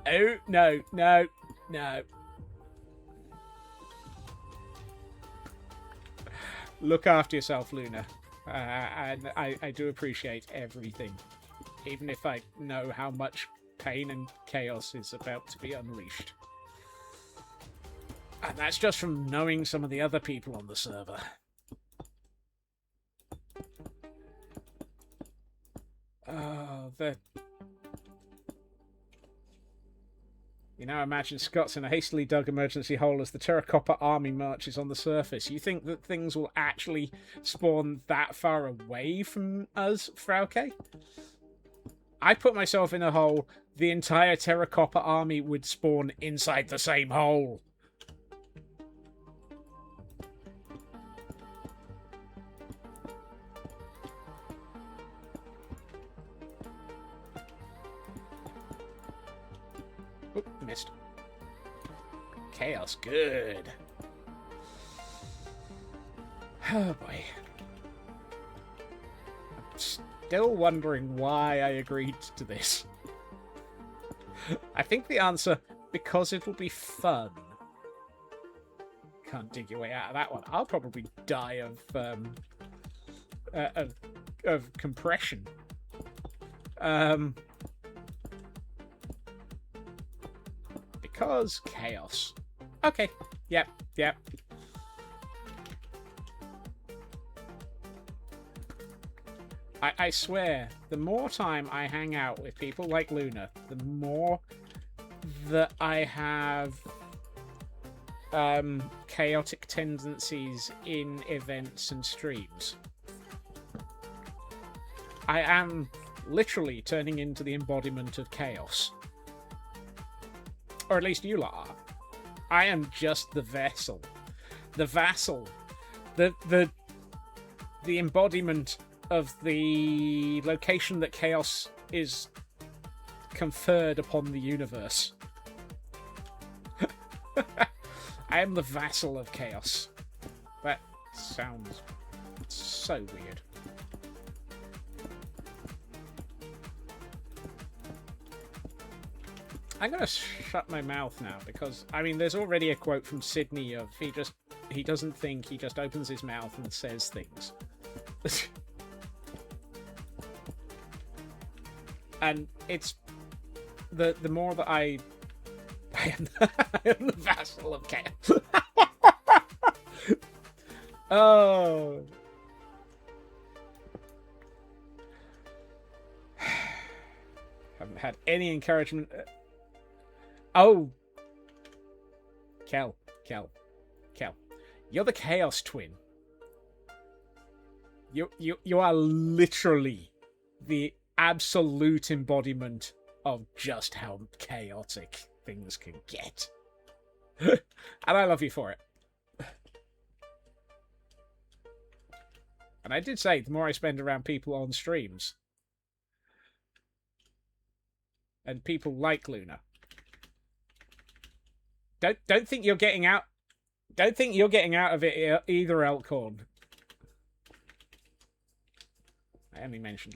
Oh, no, no, no. Look after yourself, Luna. And I do appreciate everything. Even if I know how much pain and chaos is about to be unleashed. And that's just from knowing some of the other people on the server. Oh, You now imagine Scots in a hastily dug emergency hole as the Terracotta army marches on the surface. You think that things will actually spawn that far away from us, Frauke? I put myself in a hole, the entire Terracotta army would spawn inside the same hole. Oop, missed. Chaos, good. Oh boy. I'm still wondering why I agreed to this. I think the answer, because it'll be fun. Can't dig your way out of that one. I'll probably die of compression. Because chaos. Okay. Yep. I swear, the more time I hang out with people like Luna, the more that I have chaotic tendencies in events and streams. I am literally turning into the embodiment of chaos. Or at least you lot are. I am just the vessel. The vassal. The embodiment of the location that chaos is conferred upon the universe. I am the vassal of chaos. That sounds so weird. I'm gonna shut my mouth now because, I mean, there's already a quote from Sydney of he doesn't think, he just opens his mouth and says things. And it's the more that I am the vassal of chaos. Oh. Haven't had any encouragement. Oh. Kel. You're the chaos twin. You are literally the absolute embodiment of just how chaotic things can get. And I love you for it. And I did say, the more I spend around people on streams, and people like Luna, don't think you're getting out. Don't think you're getting out of it either, Elkhorn. I only mentioned.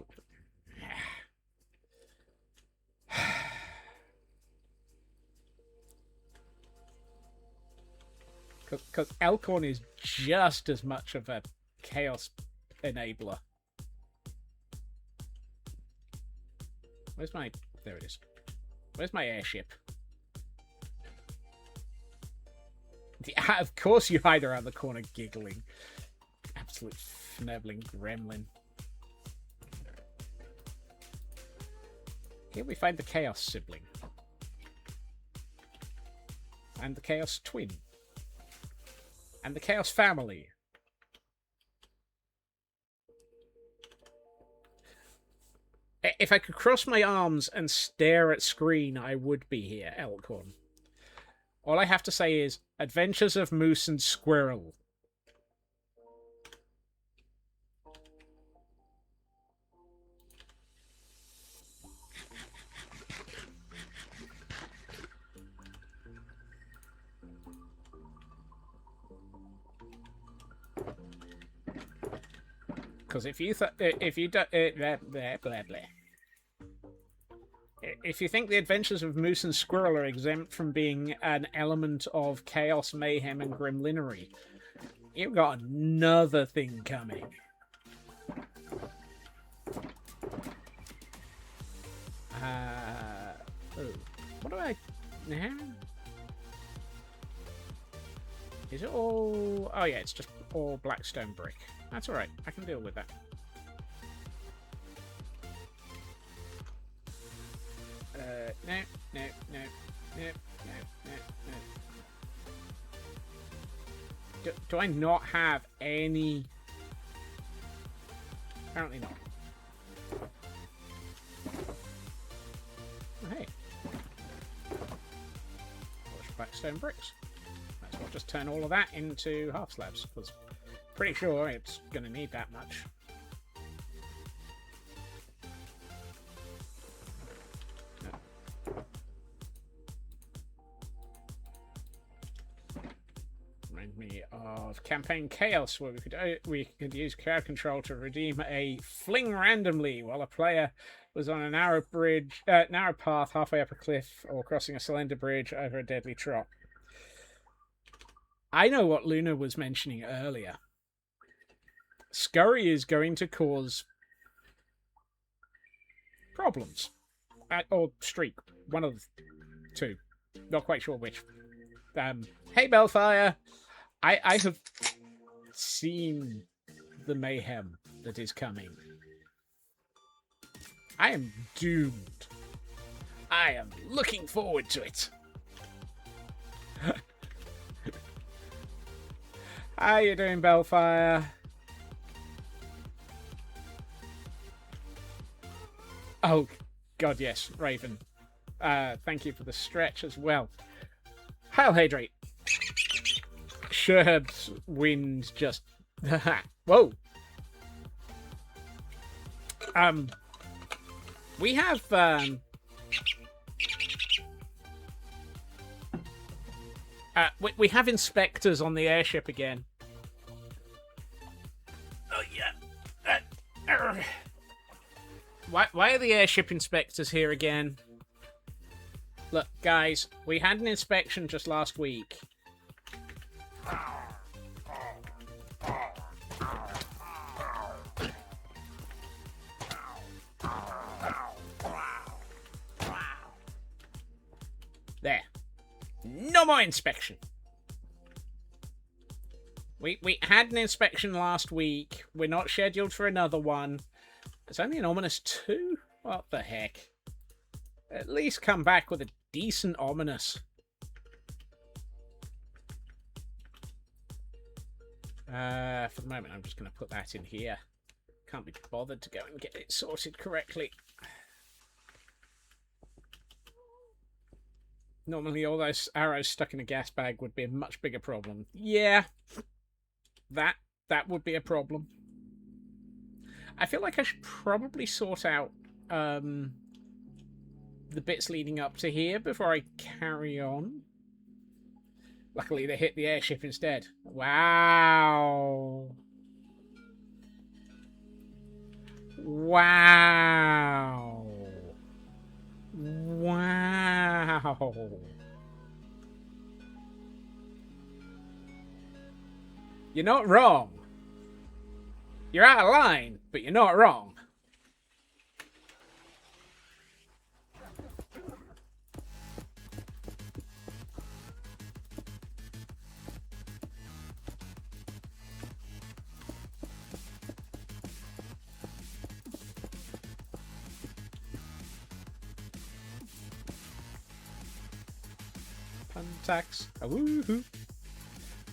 Because Elkhorn is just as much of a chaos enabler. Where's my... There it is. Where's my airship? Yeah, of course you hide around the corner giggling. Absolute fnibbling gremlin. Here we find the Chaos sibling. And the Chaos twin. And the Chaos family. If I could cross my arms and stare at screen, I would be here, Elkhorn. All I have to say is, Adventures of Moose and Squirrel. Because if you if you think the Adventures of Moose and Squirrel are exempt from being an element of chaos, mayhem, and gremlinery, you've got another thing coming. What do I... Is it all... Oh yeah, it's just all blackstone brick. That's alright, I can deal with that. No. Do I not have any... Apparently not. Oh, hey. Polished blackstone bricks. Might as well just turn all of that into half slabs, because pretty sure it's going to need that much. Remind me of Campaign Chaos, where we could use crowd control to redeem a fling randomly while a player was on a narrow path halfway up a cliff or crossing a slender bridge over a deadly drop. I know what Luna was mentioning earlier. Scurry is going to cause problems. Or streak. One of the two. Not quite sure which. Hey, Bellfire! I have seen the mayhem that is coming. I am doomed. I am looking forward to it. How you doing, Bellfire? Oh, God, yes, Raven. Thank you for the stretch as well. Hail Hydrate. Sherb's wind just... Whoa. We have... we have inspectors on the airship again. Oh, yeah. Why are the airship inspectors here again? Look, guys, we had an inspection just last week. There. No more inspection. We had an inspection last week. We're not scheduled for another one. It's only an ominous 2? What the heck? At least come back with a decent ominous. For the moment, I'm just going to put that in here. Can't be bothered to go and get it sorted correctly. Normally, all those arrows stuck in a gas bag would be a much bigger problem. Yeah, that would be a problem. I feel like I should probably sort out the bits leading up to here before I carry on. Luckily, they hit the airship instead. Wow. Wow. Wow. You're not wrong. You're out of line, but you're not wrong. Tax. Woohoo.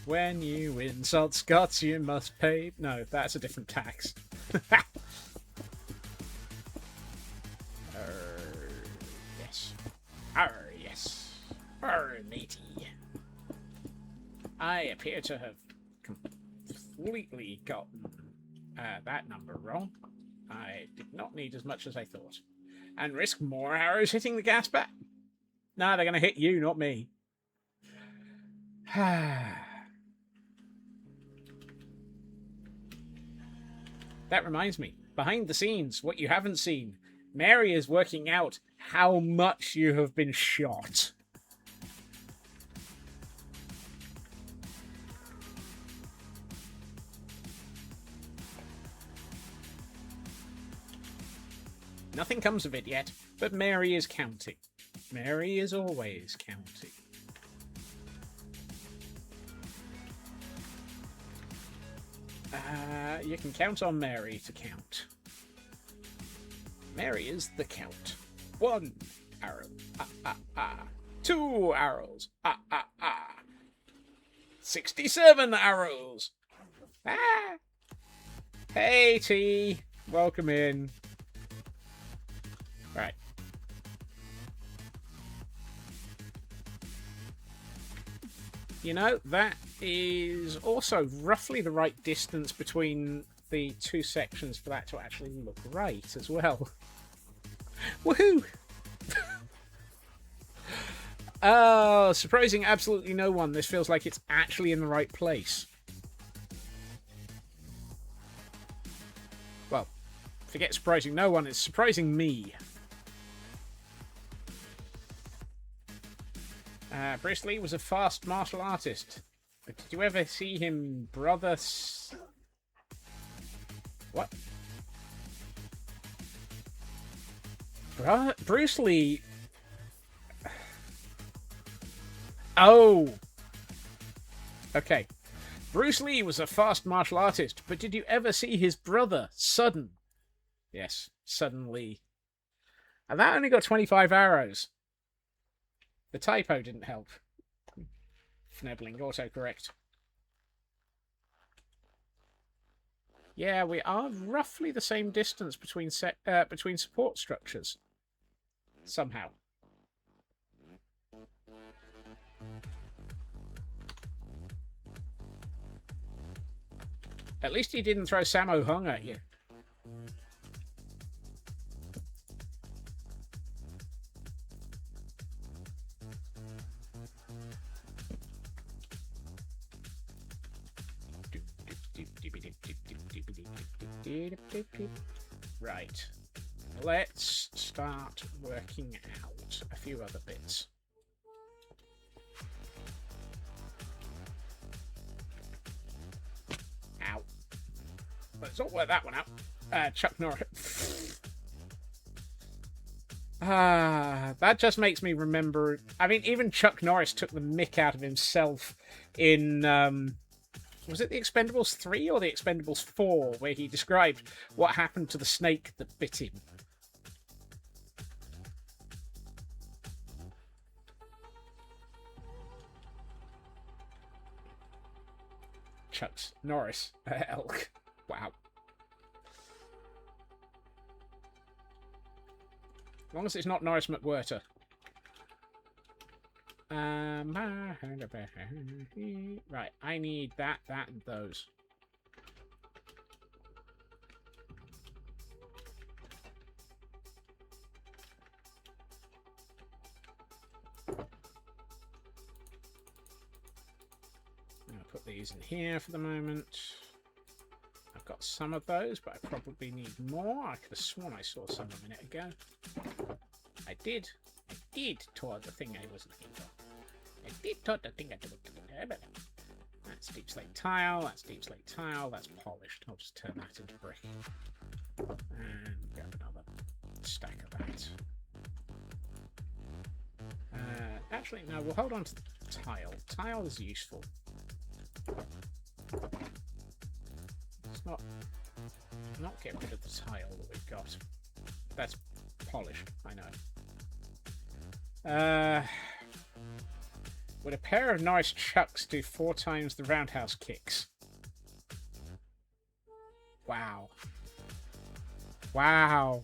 When you insult Scots, you must pay. No, that's a different tax. Yes. Yes. Matey. I appear to have completely gotten that number wrong. I did not need as much as I thought. And risk more arrows hitting the gas bag? No, they're going to hit you, not me. That reminds me, behind the scenes, what you haven't seen, Mary is working out how much you have been shot. Nothing comes of it yet, but Mary is counting. Mary is always counting. You can count on Mary to count. Mary is the count. 1 arrow. 2 arrows. 67 arrows. Hey, T. Welcome in. Right. You know, that is also roughly the right distance between the two sections for that to actually look right as well. Woohoo! Oh, surprising absolutely no one. This feels like it's actually in the right place. Well, Forget surprising no one, it's surprising me. Bruce Lee was a fast martial artist. But did you ever see him, brother? What? Bruce Lee. Oh. Okay. Bruce Lee was a fast martial artist, but did you ever see his brother, Sudden? Yes, Sudden Lee. And that only got 25 arrows. The typo didn't help. Fnibbling, autocorrect. Yeah, we are roughly the same distance between support structures. Somehow. At least he didn't throw Sammo Hung at you. Right. Let's start working out a few other bits. Ow. Let's not work that one out. Chuck Norris. That just makes me remember. I mean, even Chuck Norris took the mick out of himself in. Was it The Expendables 3 or The Expendables 4, where he described what happened to the snake that bit him? Chuck Norris. Elk. Wow. As long as it's not Norris McWhirter. Right, I need that, and those. I'm going to put these in here for the moment. I've got some of those, but I probably need more. I could have sworn I saw some a minute ago. I did toward the thing I was looking for. I did toward the thing I was looking for. That's deep slate tile, that's deep slate tile, that's polished. I'll just turn that into brick. And grab another stack of that. Actually, no, we'll hold on to the tile. Tile is useful. Let's not get rid of the tile that we've got. That's polished, I know. Would a pair of nice chucks do 4 times the roundhouse kicks? Wow. Wow.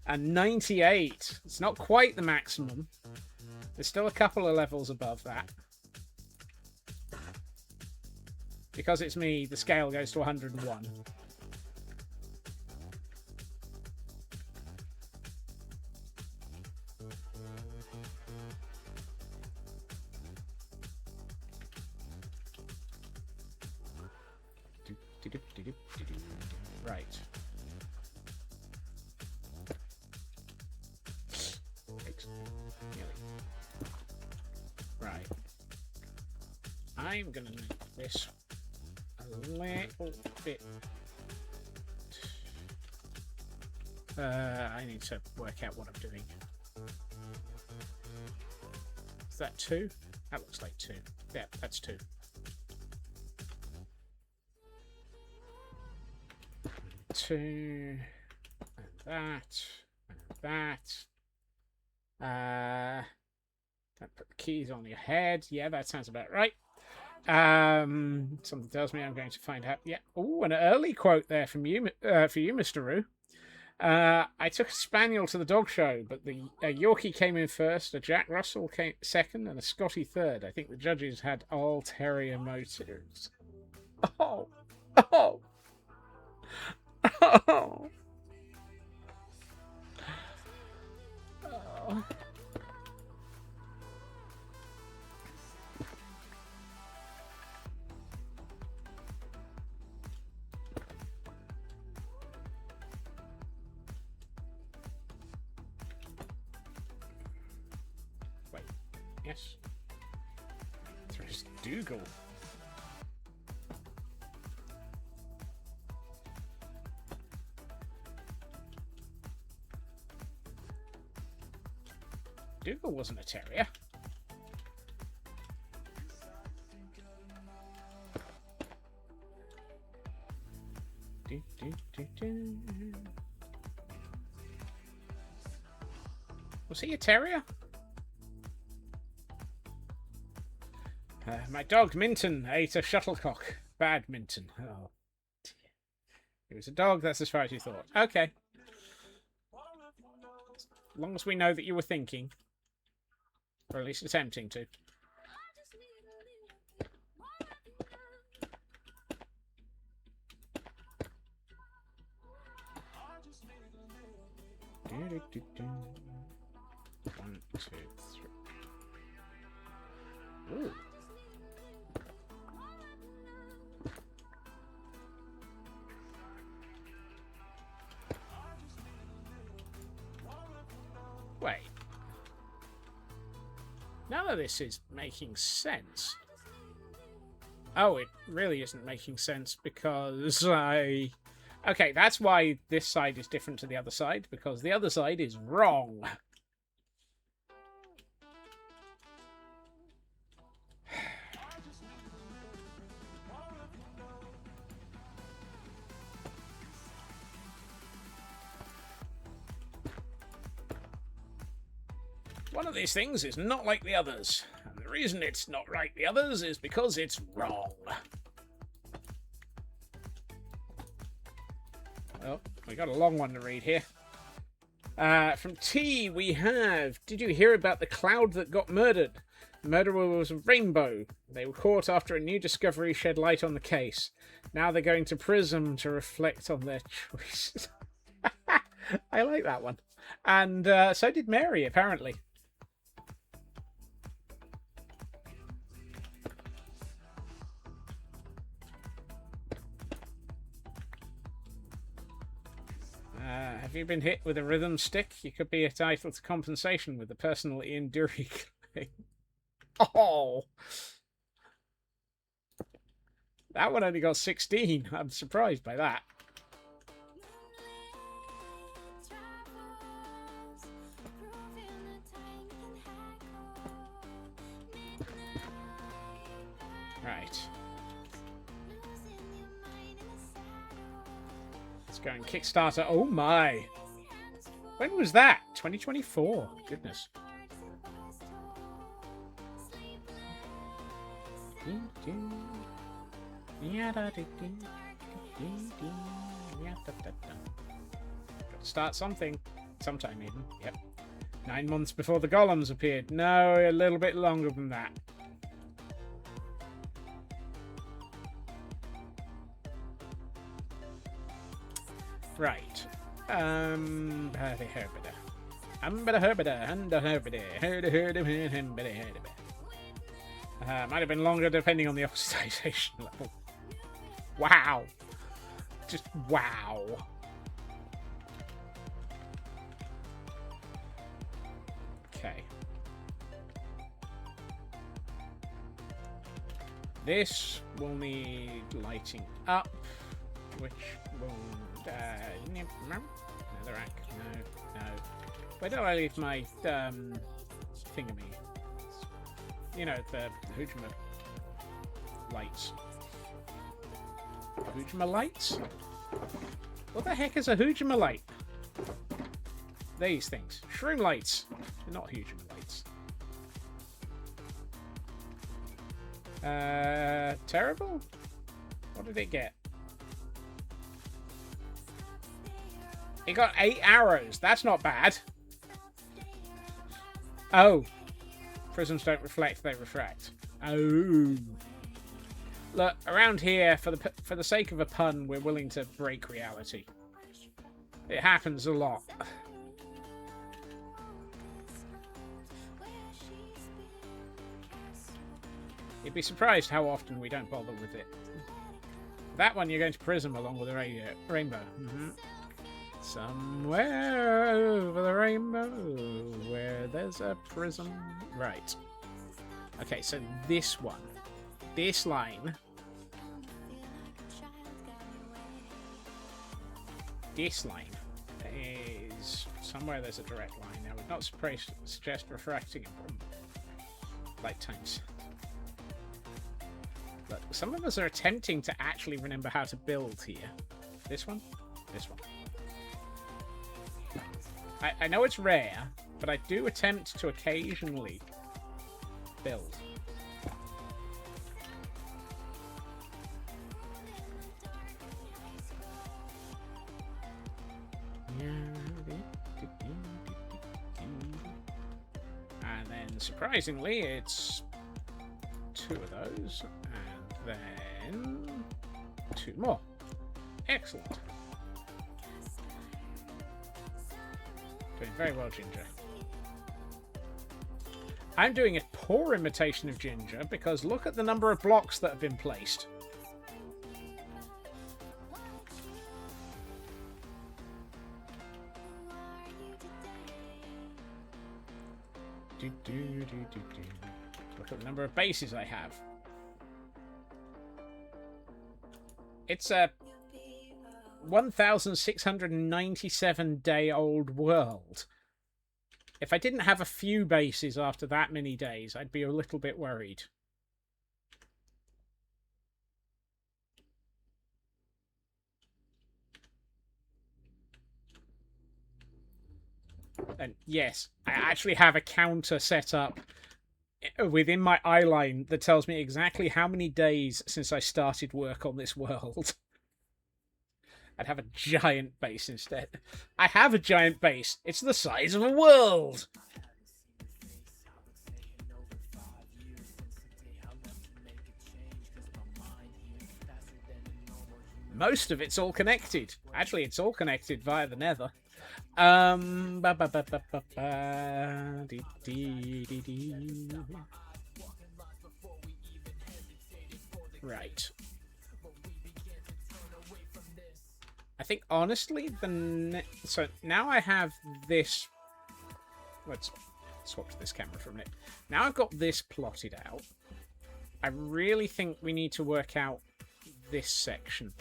And 98. It's not quite the maximum. There's still a couple of levels above that. Because it's me, the scale goes to 101. Right. Right. I'm gonna make this a little bit. I need to work out what I'm doing. Is that 2? That looks like 2. Yeah, that's 2. And that, and that. Put the keys on your head. Yeah, that sounds about right. Something tells me I'm going to find out. Yeah. Oh, an early quote there from you, for you, Mr. Roo. I took a spaniel to the dog show, but the Yorkie came in first, a Jack Russell came second, and a Scotty third. I think the judges had all terrier motives. Oh, oh. Oh. Oh. Yes. There's Dougal. Dougal wasn't a terrier. Was he a terrier? My dog Minton ate a shuttlecock. Bad Minton. Oh, dear. It was a dog, that's as far as you thought. Okay. As long as we know that you were thinking. Or at least attempting to. One, two, three. Ooh. Wait. None of this is making sense. Oh, it really isn't making sense because Okay, that's why this side is different to the other side, because the other side is wrong. One of these things is not like the others, and the reason it's not like the others is because it's wrong. Well, we got a long one to read here. From T, we have, did you hear about the cloud that got murdered? The murderer was a rainbow. They were caught after a new discovery shed light on the case. Now they're going to Prism to reflect on their choices. I like that one. And so did Mary, apparently. Have you been hit with a rhythm stick? You could be entitled to compensation with the personal injury claim. Oh! That one only got 16. I'm surprised by that. Right. Let's go and Kickstarter. Oh my! When was that? 2024. Goodness. Got to start something. Sometime even. Yep. 9 months before the golems appeared. No, a little bit longer than that. Right. Might have been longer depending on the oxidization level. Wow. Just wow. Okay. This will need lighting up, which will... Another rack. No. Where do I leave my thingammy? You know, the Hujima lights. Hujima lights? What the heck is a Hujima light? These things. Shroom lights. They're not Hujima lights. Terrible? What did it get? It got 8 arrows. That's not bad. Oh. Prisms don't reflect, they refract. Oh. Look, around here, for the sake of a pun, we're willing to break reality. It happens a lot. You'd be surprised how often we don't bother with it. That one you're going to Prism along with a rainbow. Mm-hmm. Somewhere over the rainbow where there's a prism. Right. Okay, so this one. This line. This line is somewhere there's a direct line. Now, we've not suggest refracting from light times. But some of us are attempting to actually remember how to build here. This one? This one. I know it's rare, but I do attempt to occasionally build. And then, surprisingly, it's 2 of those, and then 2 more. Excellent. Doing very well, Ginger. I'm doing a poor imitation of Ginger because look at the number of blocks that have been placed. Look at the number of bases I have. It's a 1,697-day-old world. If I didn't have a few bases after that many days, I'd be a little bit worried. And yes, I actually have a counter set up within my eyeline that tells me exactly how many days since I started work on this world. I'd have a giant base instead. I have a giant base. It's the size of a world. Most of it's all connected. Actually, it's all connected via the nether. Right. I think, honestly, so now I have this... Let's swap to this camera for a minute. Now I've got this plotted out. I really think we need to work out this section.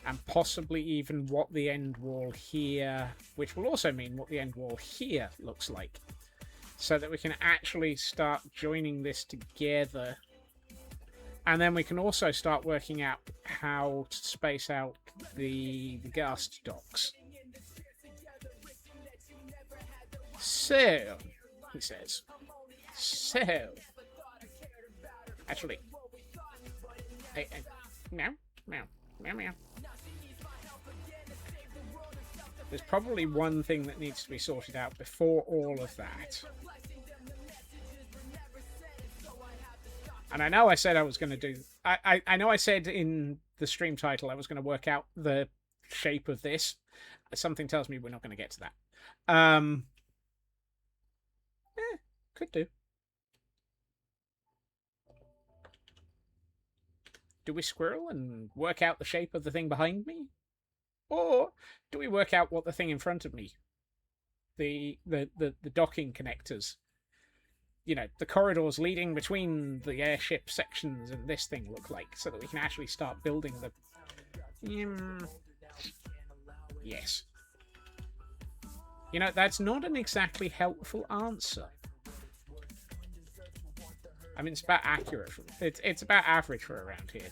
And possibly even what the end wall here, which will also mean what the end wall here looks like. So that we can actually start joining this together. And then we can also start working out how to space out the ghast docks. So, he says. So. Actually. Meow, meow, meow, meow. There's probably one thing that needs to be sorted out before all of that. And I know I said I was going to do... I know I said in the stream title I was going to work out the shape of this. Something tells me we're not going to get to that. Could do. Do we squirrel and work out the shape of the thing behind me? Or do we work out what the thing in front of me, the docking connectors, you know, the corridors leading between the airship sections and this thing look like, so that we can actually start building the... Yes. You know, that's not an exactly helpful answer. I mean, it's about accurate. It's about average for around here.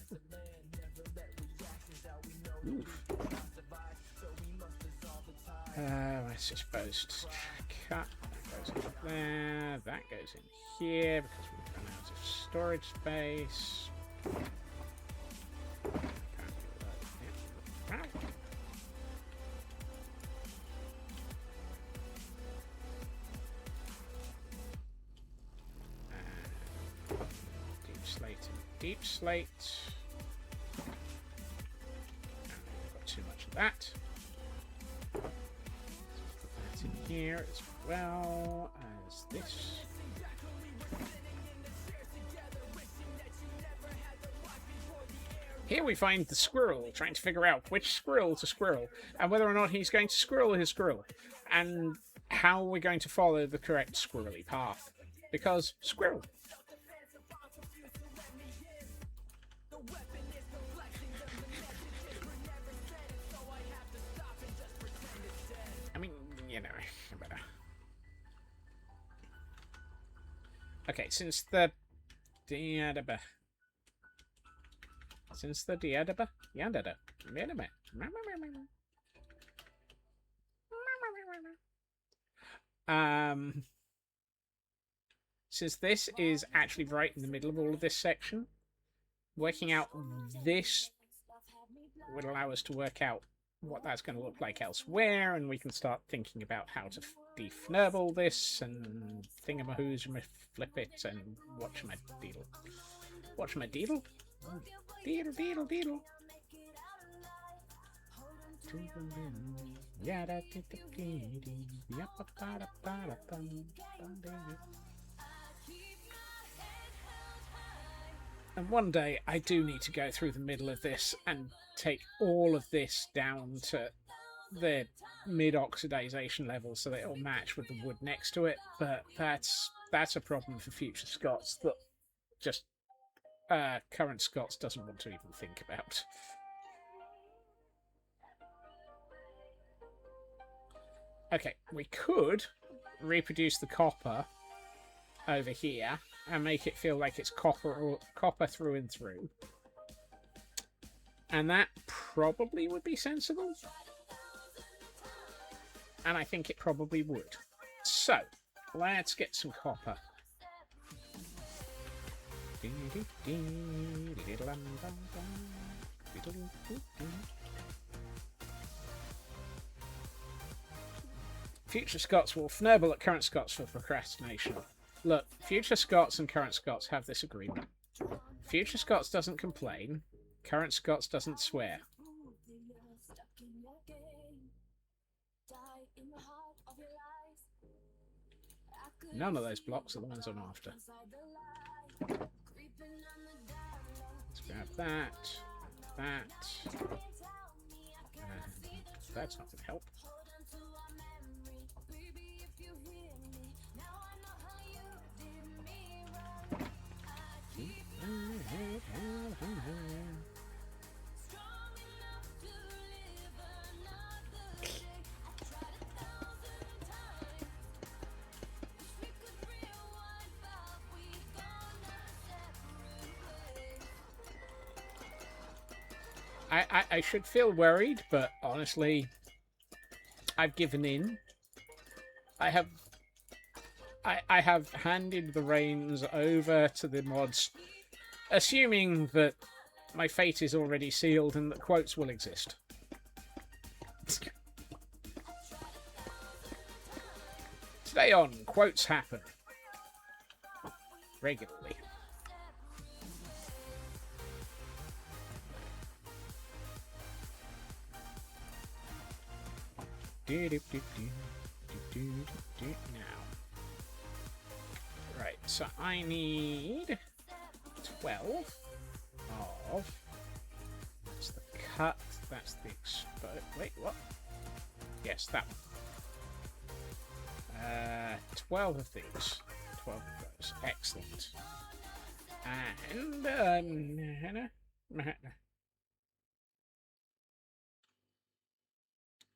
Oof. I suppose cut. That goes in there. That goes in here because we've run out of storage space. Deep slate and deep slate. We've got too much of that. In here as well as this. Here we find the squirrel trying to figure out which squirrel to squirrel and whether or not he's going to squirrel his squirrel and how we're going to follow the correct squirrely path. Because squirrel. you know, better. Okay, since the diadaba. Since the diadaba. Yandada. Since this is actually right in the middle of all of this section, working out this would allow us to work out what that's going to look like elsewhere, and we can start thinking about how to defnurble this and thingamahoos and flip it and watch my deedle. Watch my deedle? Deedle, deedle, deedle. And one day I do need to go through the middle of this and take all of this down to the mid-oxidization level so that it'll match with the wood next to it, but that's a problem for future Scots that just current Scots doesn't want to even think about. Okay, we could reproduce the copper over here and make it feel like it's copper through and through. And that probably would be sensible. And I think it probably would. So, let's get some copper. Future Scots will fnurble at current Scots for procrastination. Look, future Scots and current Scots have this agreement. Future Scots doesn't complain. Current Scots doesn't swear. None of those blocks are the ones I'm after. Let's grab that. That's not going to help. I should feel worried, but honestly, I've given in. I have handed the reins over to the mods, assuming that my fate is already sealed and that quotes will exist. Today on, quotes happen. Regularly. Now. Right, so I need 12 of... That's the cut, that's the exposed... Wait, what? Yes, that one. 12 of these. 12 of those. Excellent. And...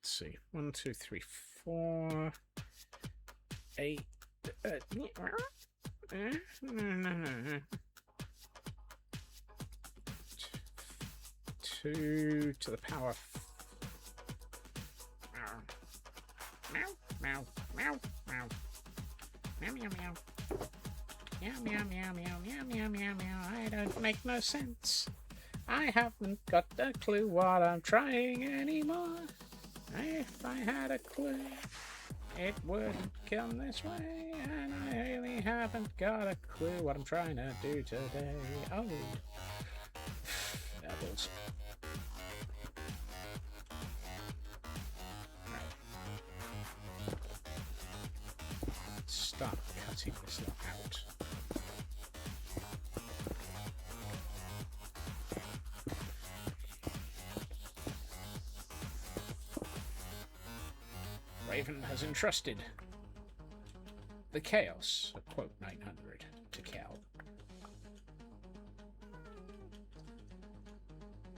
Let's see. 1, 2, 3, 4, 8. 2 to the power. Meow, meow, meow, meow, meow, meow, meow, meow, meow, meow, meow, meow, meow, meow, meow. I don't make no sense. I haven't got a clue what I'm trying anymore. If I had a clue, it wouldn't come this way, and I really haven't got a clue what I'm trying to do today. Oh, devils. Right. Start cutting this lot out. Raven has entrusted the chaos of quote 900 to Cal.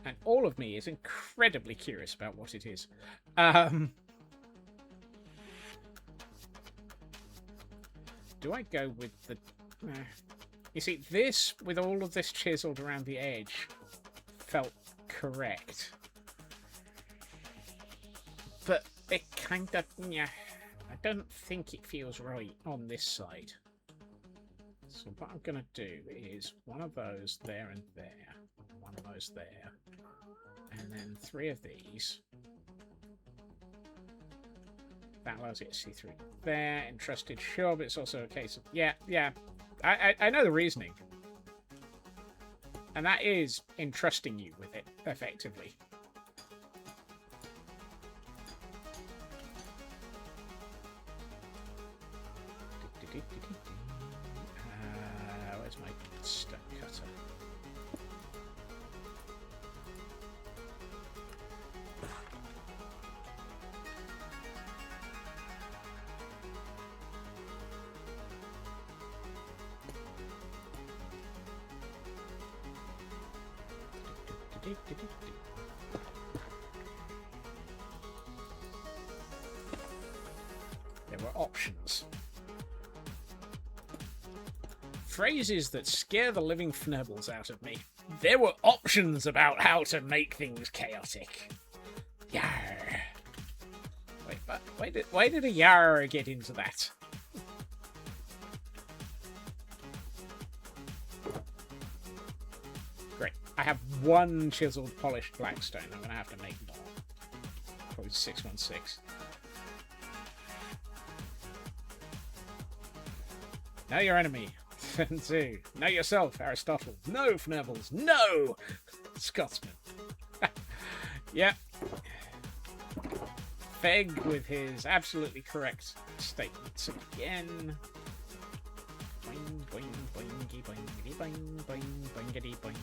And all of me is incredibly curious about what it is. do I go with the... You see, this, with all of this chiseled around the edge, felt correct. But it kind of... Yeah, I don't think it feels right on this side. So what I'm going to do is one of those there and there. One of those there. And then 3 of these. That allows you to see through there. Entrusted, sure, but it's also a case of... Yeah. I know the reasoning. And that is entrusting you with it, effectively. Where's my stone cutter? There were options. Phrases that scare the living fnibbles out of me. There were options about how to make things chaotic. Yarr. Wait, but why did a yarr get into that? Great. I have 1 chiseled polished blackstone. I'm going to have to make more. Probably 616. Know your enemy. Turn 2. Know yourself, Aristotle. No, Fnibbles. No! Scotsman. Yep. Feg with his absolutely correct statements again. Boing, boing, boingy, boingity, boing, boing, boingity, boing.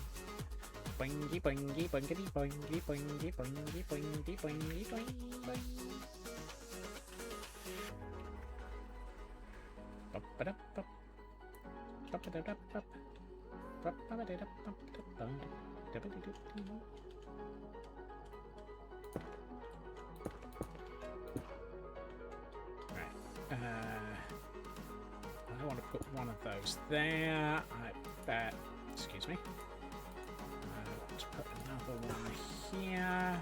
Boingy, boingy, boingity, boingy, boingy, boingy, boingy, boingy, boing, boing. Ba-ba-da-ba. Right. I want to put one of those there. Excuse me. Let's put another one here.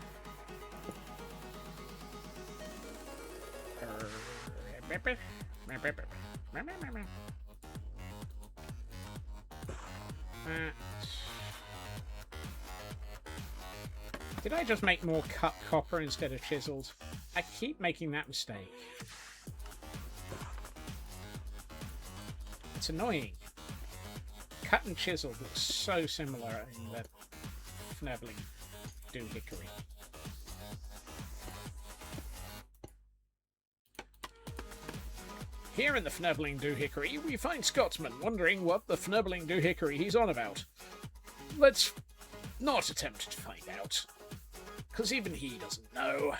Did I just make more cut copper instead of chiseled? I keep making that mistake. It's annoying. Cut and chiseled look so similar in the Fnebling Doohickory. Here in the Fnebling Doohickory, we find Scotsman wondering what the Fnebling Doohickory he's on about. Let's not attempt to find out, because even he doesn't know.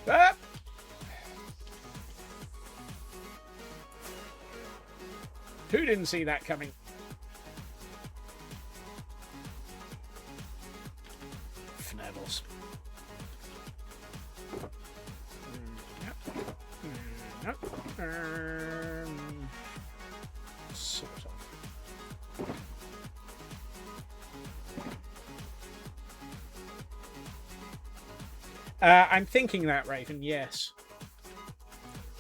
Ah! Who didn't see that coming? Fnebbles. Sort of. I'm thinking that, Raven, yes.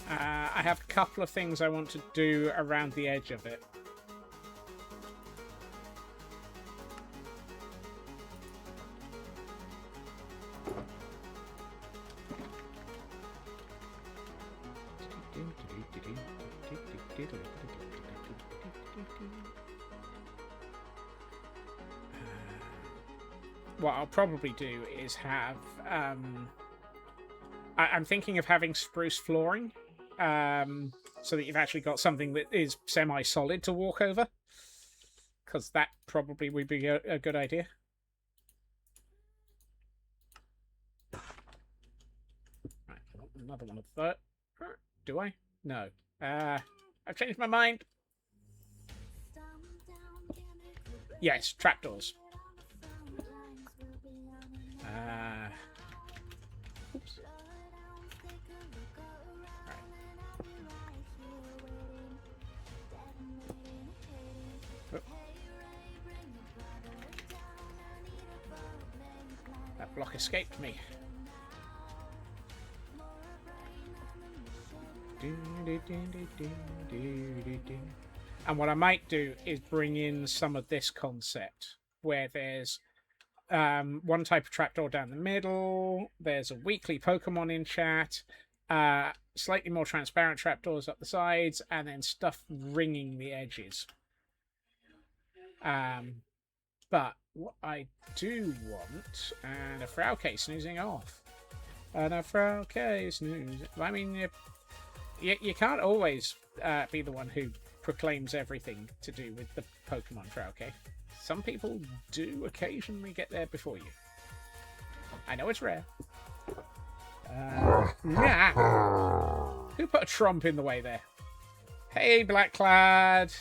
I have a couple of things I want to do around the edge of it. What I'll probably do is have... I'm thinking of having spruce flooring. So that you've actually got something that is semi-solid to walk over. Because that probably would be a good idea. Right, another one of that. Do I? No. I've changed my mind. Yes, trapdoors. Oops. Right. Oh. That block escaped me. And what I might do is bring in some of this concept where there's one type of trapdoor down the middle, there's a weekly Pokemon in chat, slightly more transparent trapdoors up the sides, and then stuff ringing the edges. But what I do want, and a Frauke snoozing off. And a Frauke snoozing. I mean, you can't always be the one who proclaims everything to do with the Pokemon Frauke. Some people do occasionally get there before you. I know it's rare. Yeah. Who put a trump in the way there? Hey, Blackclad.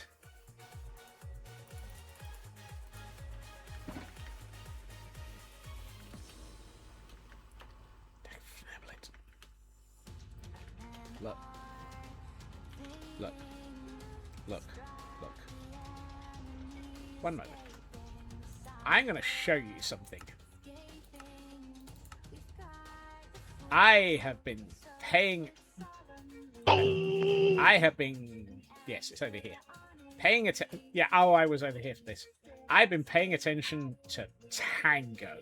Look. Look. Look. Look. One moment. I'm going to show you something. I have been paying... Yes, it's over here. Paying attention... Yeah, oh, I was over here for this. I've been paying attention to Tango.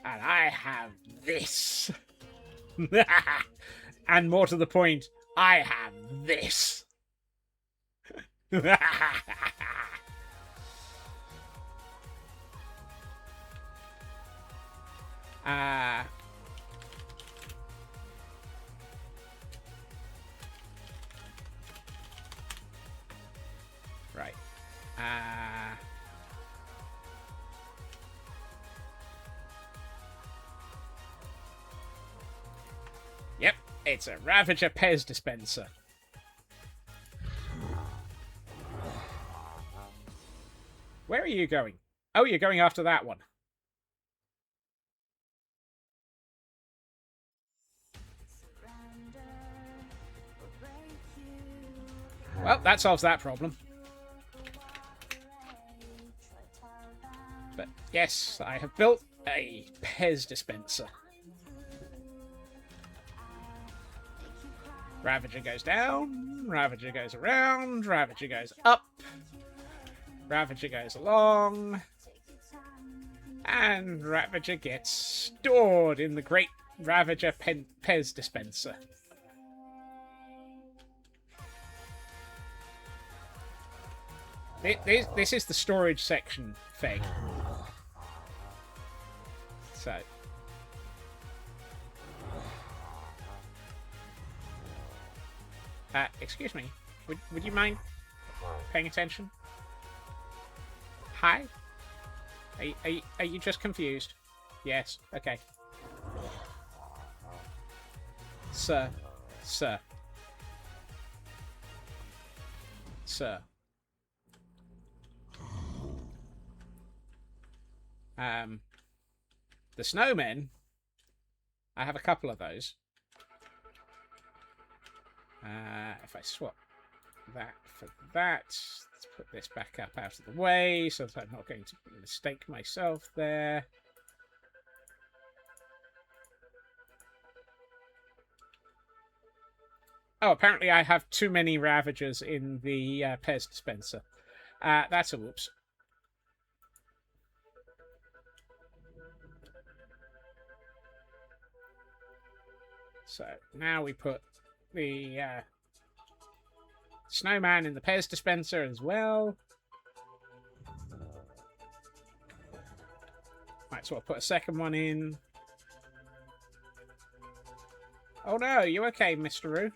And I have this. And more to the point, I have this. Right. Yep, it's a Ravager Pez dispenser. Where are you going? Oh, you're going after that one. Well, that solves that problem. But yes, I have built a Pez dispenser. Ravager goes down, Ravager goes around, Ravager goes up, Ravager goes along, and Ravager gets stored in the great Ravager Pez dispenser. This is the storage section, Feg. So... excuse me. Would you mind paying attention? Hi? Are you just confused? Yes. Okay. Sir. Sir. Sir. The snowmen. I have a couple of those. If I swap that for that, let's put this back up out of the way so that I'm not going to mistake myself there. Oh, apparently I have too many Ravagers in the Pez dispenser. That's a whoops. So now we put the snowman in the Pez dispenser as well. Might as well put a second one in. Oh no, you okay, Mr. Roo?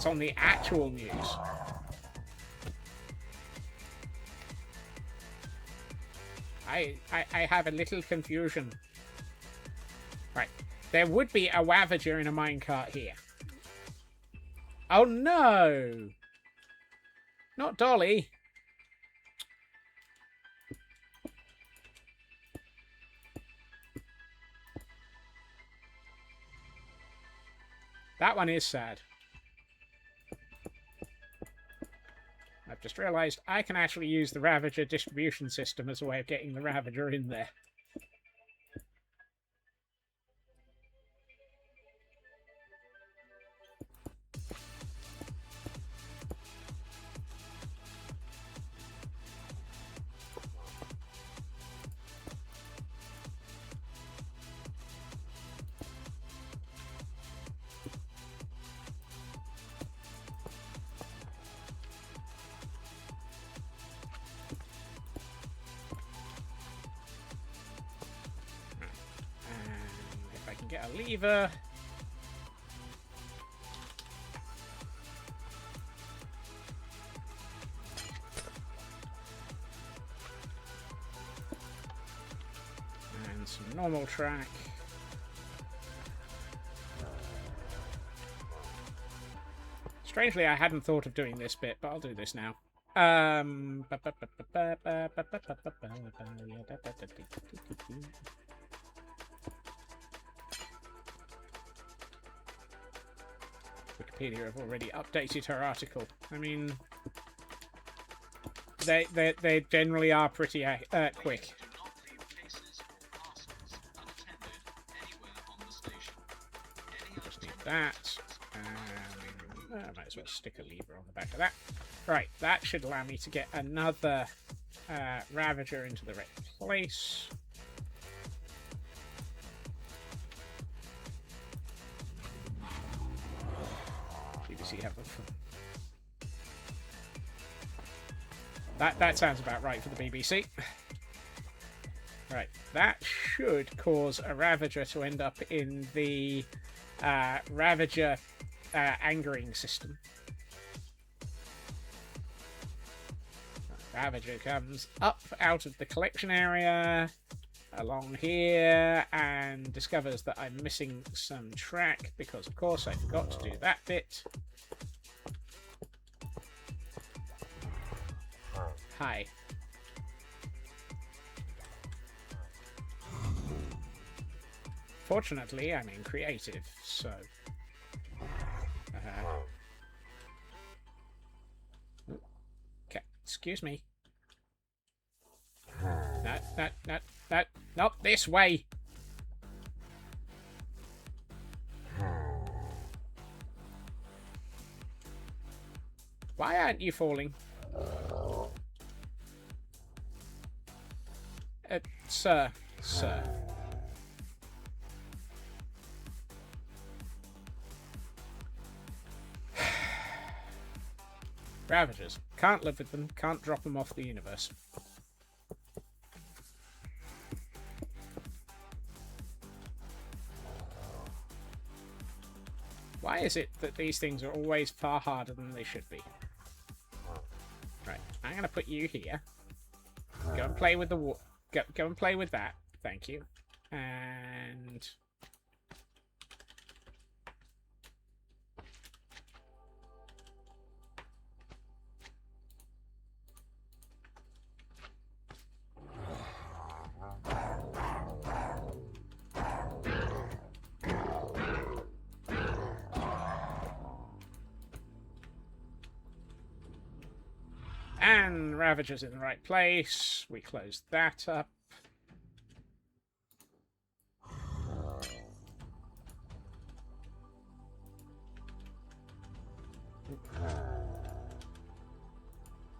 what's on the actual news. I have a little confusion. Right. There would be a Ravager in a minecart here. Oh no! Not Dolly. That one is sad. I've just realised I can actually use the Ravager distribution system as a way of getting the Ravager in there. Get a lever. And some normal track. Strangely, I hadn't thought of doing this bit, but I'll do this now. Wikipedia have already updated her article. I mean, they generally are pretty quick. Just need that. I might as well stick a lever on the back of that. Right, that should allow me to get another Ravager into the right place. That sounds about right for the BBC. Right, that should cause a Ravager to end up in the Ravager angering system. Ravager comes up out of the collection area along here and discovers that I'm missing some track because, of course, I forgot to do that bit. Hi. Fortunately, I'm in creative, so... Okay, excuse me. Not this way! Why aren't you falling? Sir. Ravagers. Can't live with them, can't drop them off the universe. Why is it that these things are always far harder than they should be? Right, I'm going to put you here. Go and play with the water. Go and play with that. Thank you. And... And Ravager's in the right place. We close that up.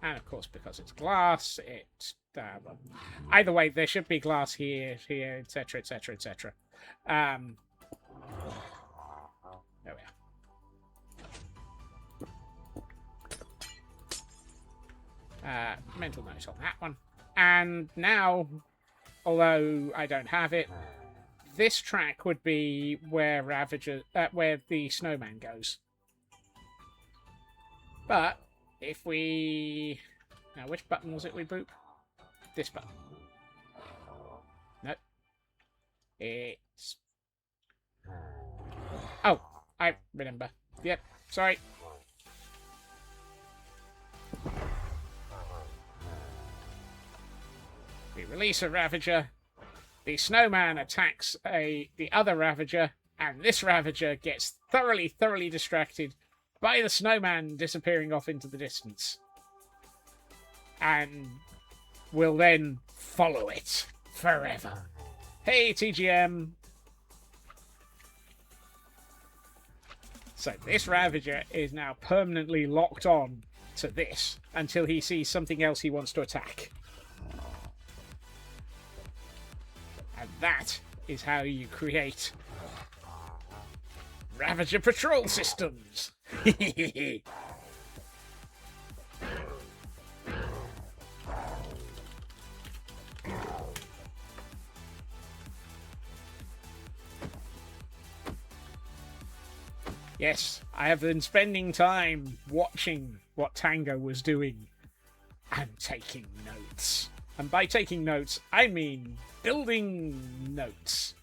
And of course, because it's glass, it... well, either way, there should be glass here, etc., etc., etc. There we are. Mental note on that one. And now, although I don't have it, this track would be where Ravager, where the snowman goes. But if we... Now, which button was it we boop? This button. Nope. It's... Oh, I remember. Yep, sorry. We release a Ravager. The snowman attacks the other Ravager, and this Ravager gets thoroughly distracted by the snowman disappearing off into the distance. And will then follow it forever. Hey, TGM. So this Ravager is now permanently locked on to this until he sees something else he wants to attack. And that is how you create Ravager patrol systems. Yes, I have been spending time watching what Tango was doing and taking notes. And by taking notes, I mean building notes.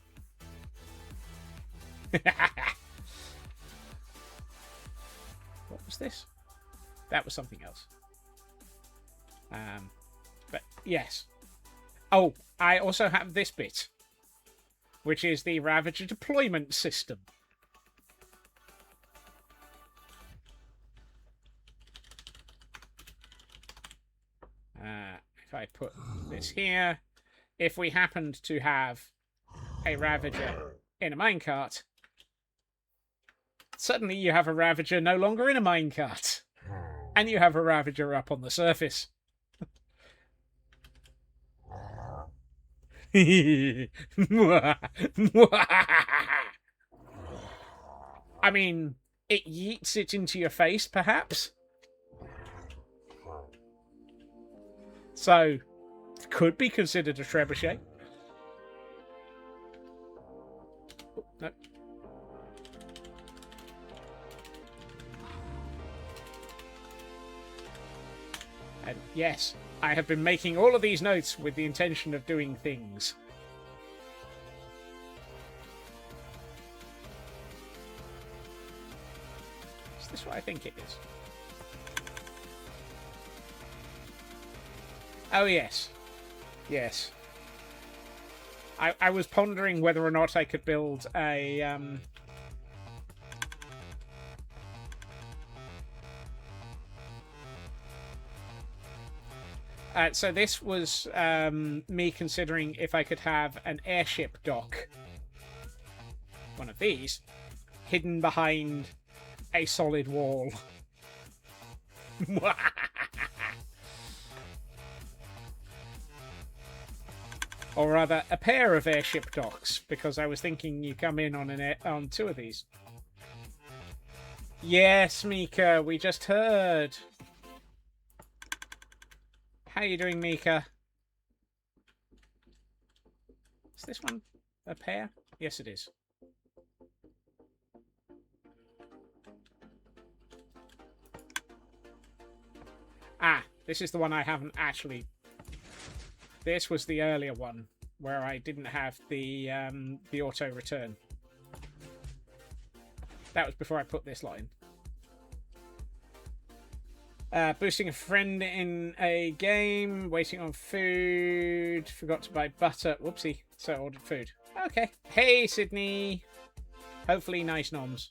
What was this? That was something else. But yes. Oh, I also have this bit, which is the Ravager deployment system. If I put this here, if we happened to have a Ravager in a minecart, suddenly you have a Ravager no longer in a minecart, and you have a Ravager up on the surface. I mean, it yeets it into your face, perhaps. So, it could be considered a trebuchet. Oh, no. And yes, I have been making all of these notes with the intention of doing things. Is this what I think it is? Oh, yes. Yes. I was pondering whether or not I could build a... so this was me considering if I could have an airship dock, one of these, hidden behind a solid wall. Or rather, a pair of airship docks, because I was thinking you come in on two of these. Yes, Mika, we just heard. How you doing, Mika? Is this one a pair? Yes, it is. Ah, this is the one I haven't actually... This was the earlier one, where I didn't have the auto return. That was before I put this line. Boosting a friend in a game, waiting on food, forgot to buy butter. Whoopsie, so I ordered food. Okay. Hey, Sydney. Hopefully nice noms.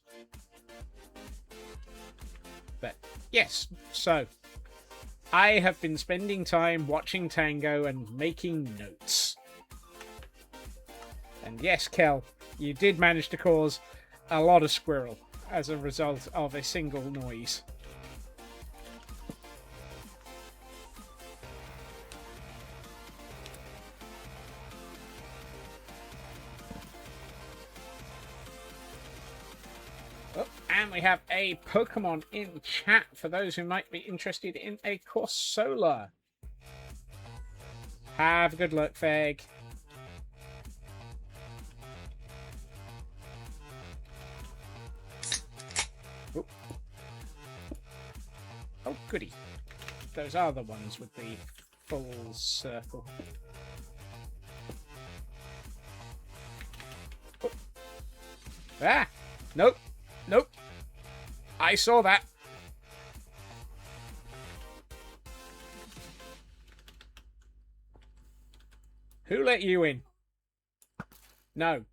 But, yes, so... I have been spending time watching Tango and making notes. And yes, Kel, you did manage to cause a lot of squirrel as a result of a single noise. Oh, and we have a Pokemon in chat for those who might be interested in a Corsola. Have a good luck, Feg. Oh, goody. Those are the ones with the full circle. Oh. Ah! Nope. Nope. I saw that. Who let you in? No.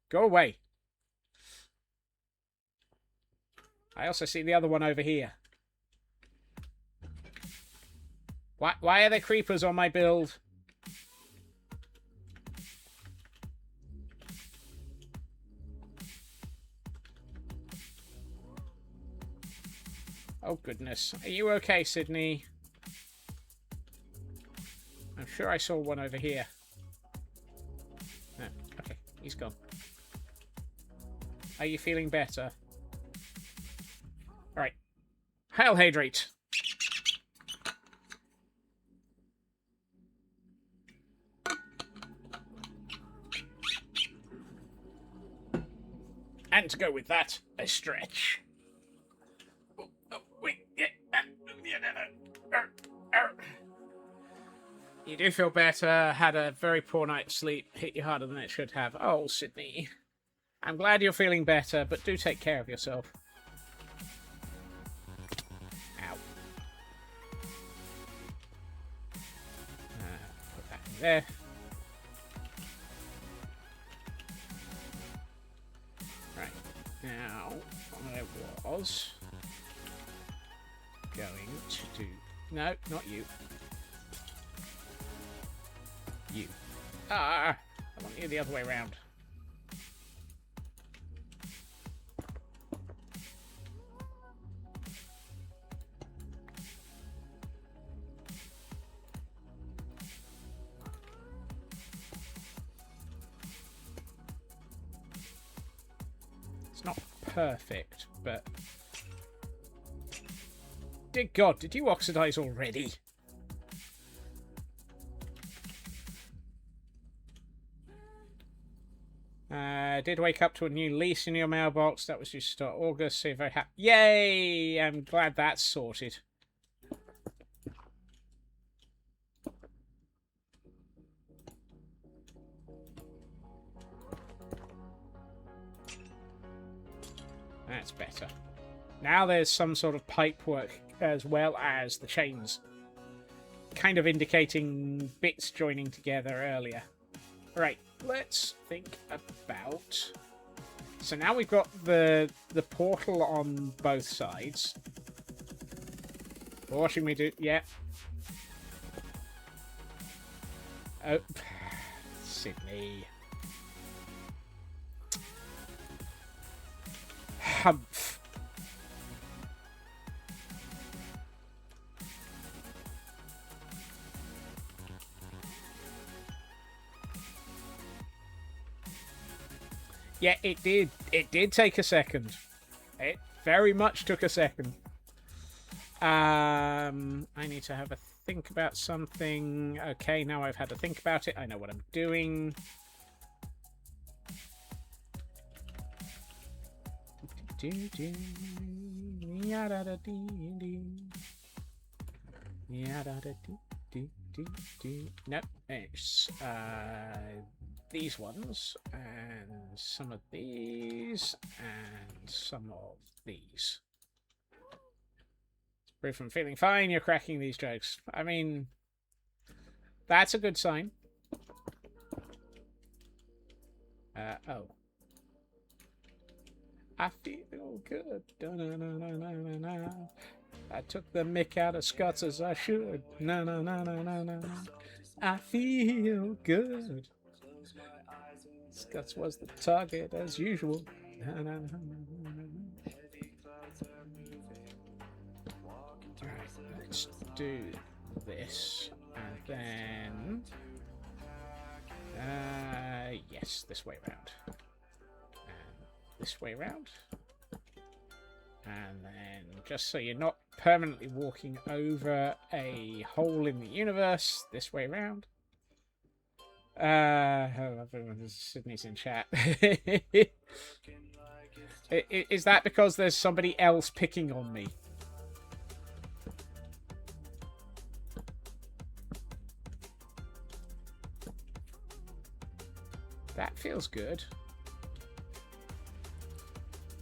Go away. I also see the other one over here. Why are there creepers on my build? Oh, goodness. Are you okay, Sydney? I'm sure I saw one over here. No. Okay, he's gone. Are you feeling better? Alright. Hail Hydrate. And to go with that, a stretch. Oh, wait. Yeah. You do feel better, had a very poor night's sleep, hit you harder than it should have. Oh, Sydney. I'm glad you're feeling better, but do take care of yourself. Ow. Put that in there. Right. Now, I was going to do... No, not you. You. I want you the other way around. It's not perfect, but... Dear God, did you oxidize already? Did wake up to a new lease in your mailbox. That was due to start August. So very happy. Yay! I'm glad that's sorted. That's better. Now there's some sort of pipe work as well as the chains. Kind of indicating bits joining together earlier. Right. Let's think about... So now we've got the portal on both sides. What should we do? Yeah. Oh. Sydney. Humph. Yeah, it did. It did take a second. It very much took a second. I need to have a think about something. Okay, now I've had to think about it. I know what I'm doing. Nope, it's these ones, and some of these, and some of these. Proof I'm feeling fine, you're cracking these jokes. I mean, that's a good sign. Oh. I feel good. Da-na-na-na-na-na-na. I took the mick out of Scots as I should. Na-na-na-na-na-na. I feel good. Scots was the target as usual. Alright, let's do this. And then... yes, this way round. And this way round. And then, just so you're not permanently walking over a hole in the universe, this way round. Sydney's in chat. Is that because there's somebody else picking on me? That feels good.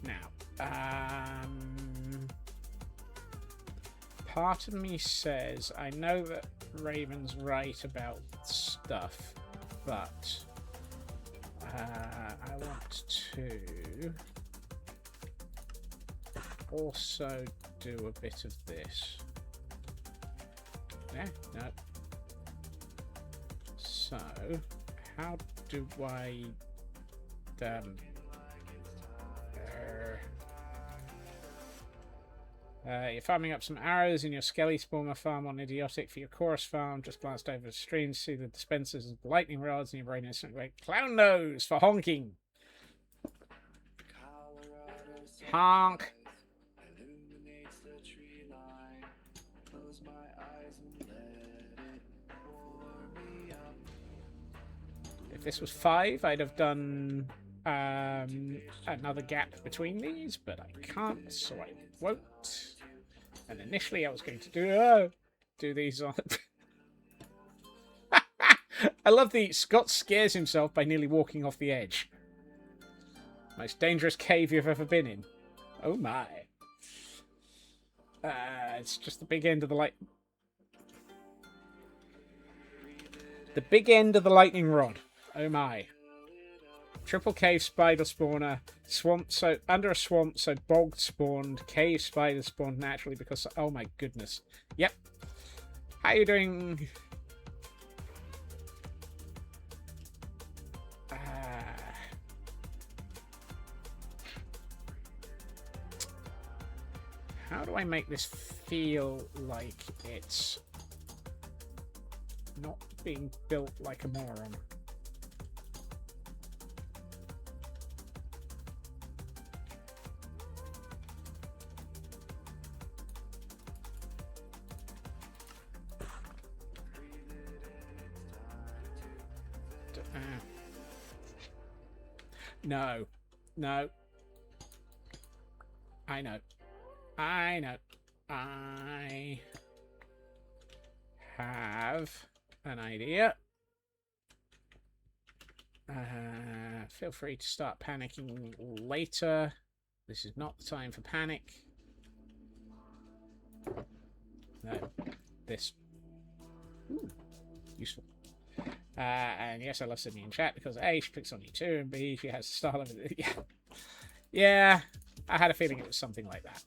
Now, part of me says I know that Raven's right about stuff, but I want to also do a bit of this. Yeah, no. So, how do I you're farming up some arrows in your Skelly Spawner farm on Idiotic for your chorus farm. Just glanced over the stream to see the dispensers of lightning rods, and your brain instantly went, Clown nose for honking. Honk. If this was 5, I'd have done another gap between these, but I can't, so I won't. And initially I was going to do these on... I love the Scott scares himself by nearly walking off the edge. Most dangerous cave you've ever been in. Oh my. It's just the big end of the light... The big end of the lightning rod. Oh my. Triple cave spider spawner, swamp, so under a swamp, so bog spawned, cave spider spawned naturally because, oh my goodness. Yep. How you doing? How do I make this feel like it's not being built like a moron? No. No. I know. I know. I have an idea. Feel free to start panicking later. This is not the time for panic. No. This. Ooh. Useful. And yes, I love Sydney in chat because A, she clicks on you too, and B, she has the style of it. Yeah. Yeah, I had a feeling it was something like that.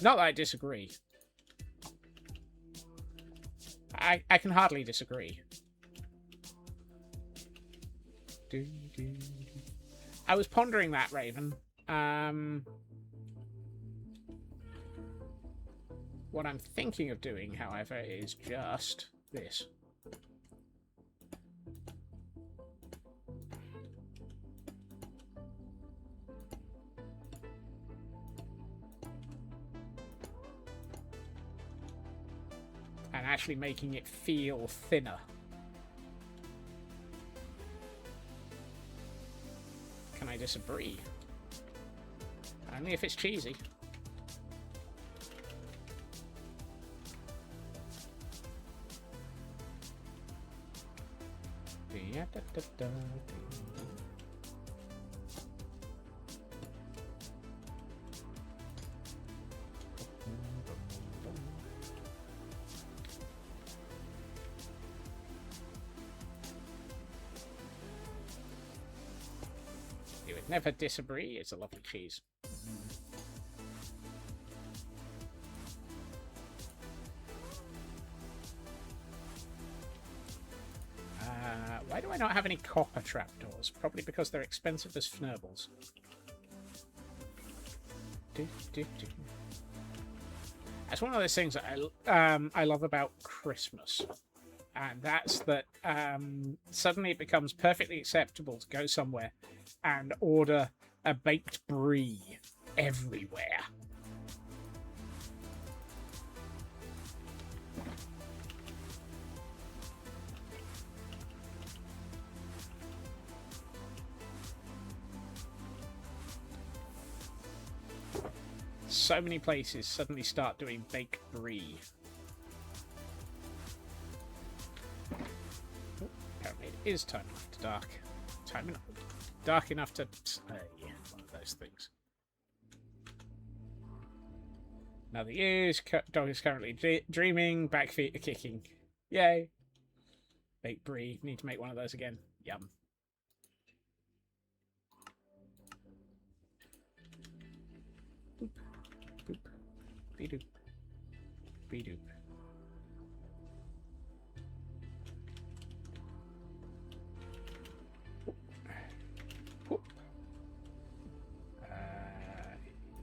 Not that I disagree. I can hardly disagree. I was pondering that, Raven. What I'm thinking of doing, however, is just this. And actually making it feel thinner. Can I disagree? Only if it's cheesy. You would never disagree. It's a lovely cheese. Why do I not have any copper trapdoors? Probably because they're expensive as fnurbles. That's one of those things that I love about Christmas. And that's that suddenly it becomes perfectly acceptable to go somewhere and order a baked brie everywhere. So many places suddenly start doing baked brie. Apparently it is time enough to dark. Dark enough to play. One of those things. Now the dog is currently dreaming. Back feet are kicking. Yay. Bake brie. Need to make one of those again. Yum. Boop. Boop. Be-doop. Be-doop.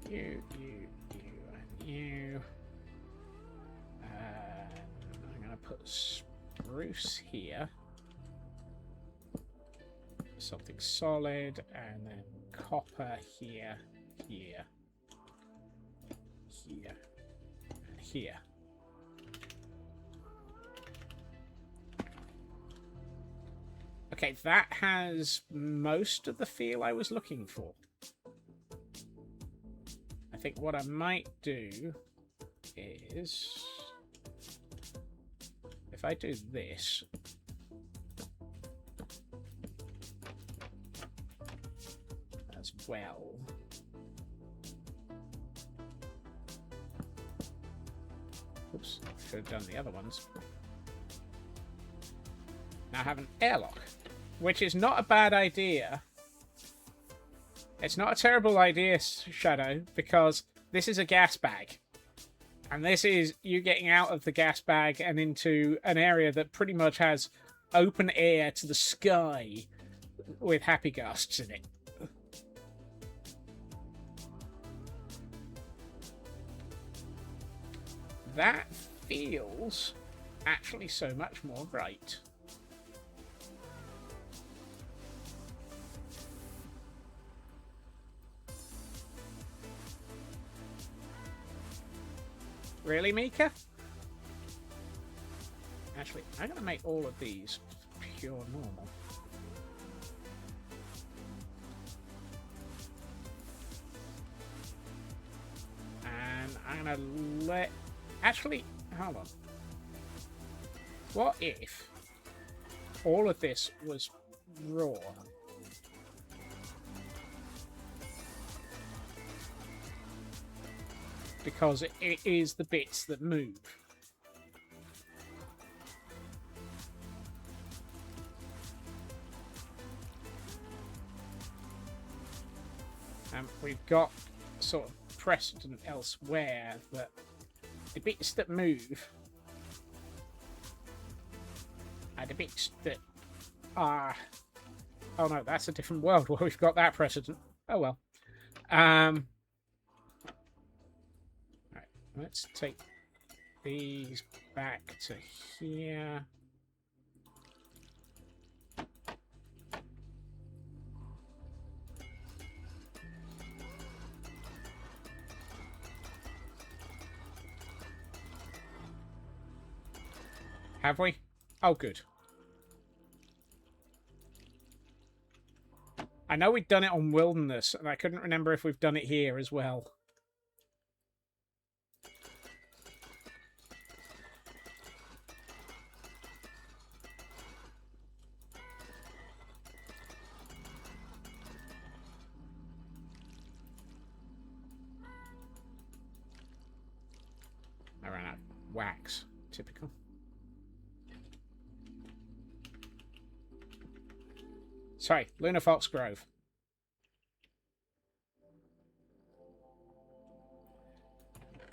You, and you. I'm going to put spruce here. Something solid, and then copper here, here, here, and here. Okay, that has most of the feel I was looking for. I think what I might do is, if I do this, as well. Oops, should have done the other ones. Now I have an airlock, which is not a bad idea. It's not a terrible idea, Shadow, because this is a gas bag. And this is you getting out of the gas bag and into an area that pretty much has open air to the sky with happy gusts in it. That feels actually so much more right. Really, Mika? Actually, I'm going to make all of these pure normal. And I'm going to let... Actually, hold on. What if all of this was raw? Because it is the bits that move. And we've got sort of precedent elsewhere that the bits that move are the bits that are... Oh no, that's a different world where we've got that precedent. Oh well. Let's take these back to here. Have we? Oh, good. I know we've done it on Wilderness, and I couldn't remember if we've done it here as well. I ran out of wax. Typical. Sorry, Lunar Fox Grove.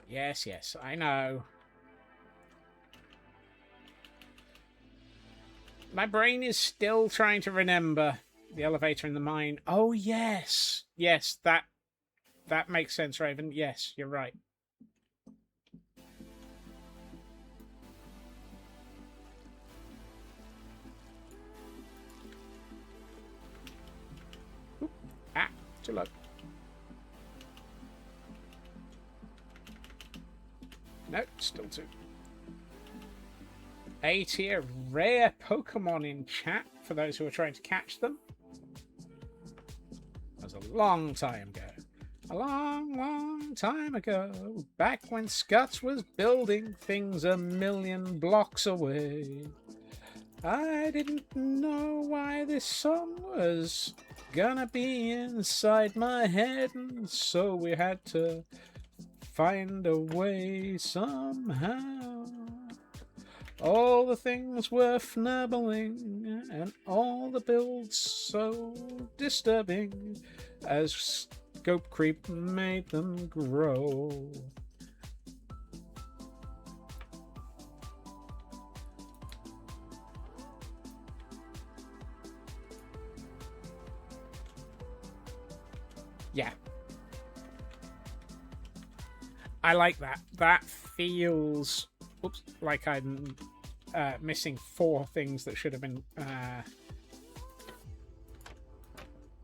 Yes, yes, I know. My brain is still trying to remember the elevator in the mine. Oh, yes. Yes, that makes sense, Raven. Yes, you're right. Oop. Ah, too low. No, still two. A tier rare Pokemon in chat for those who are trying to catch them. That was a long time ago. A long, long time ago. Back when Scuts was building things a million blocks away. I didn't know why this song was gonna be inside my head, and so we had to find a way somehow. All the things worth nibbling, and all the builds so disturbing, as scope creep made them grow. Yeah. I like that. That feels like I'm missing 4 things that should have been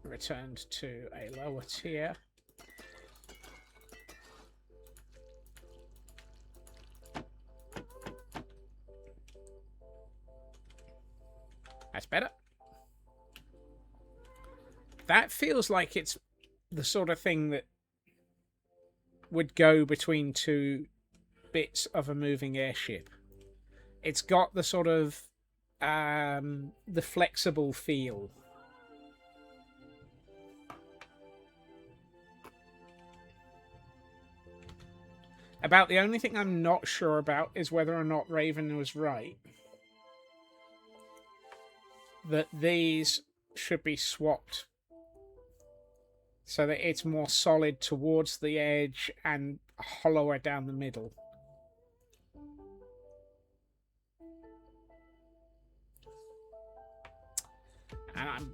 returned to a lower tier. That's better. That feels like it's the sort of thing that would go between 2 bits of a moving airship. It's got the sort of the flexible feel. About the only thing I'm not sure about is whether or not Raven was right. That these should be swapped so that it's more solid towards the edge and hollower down the middle. And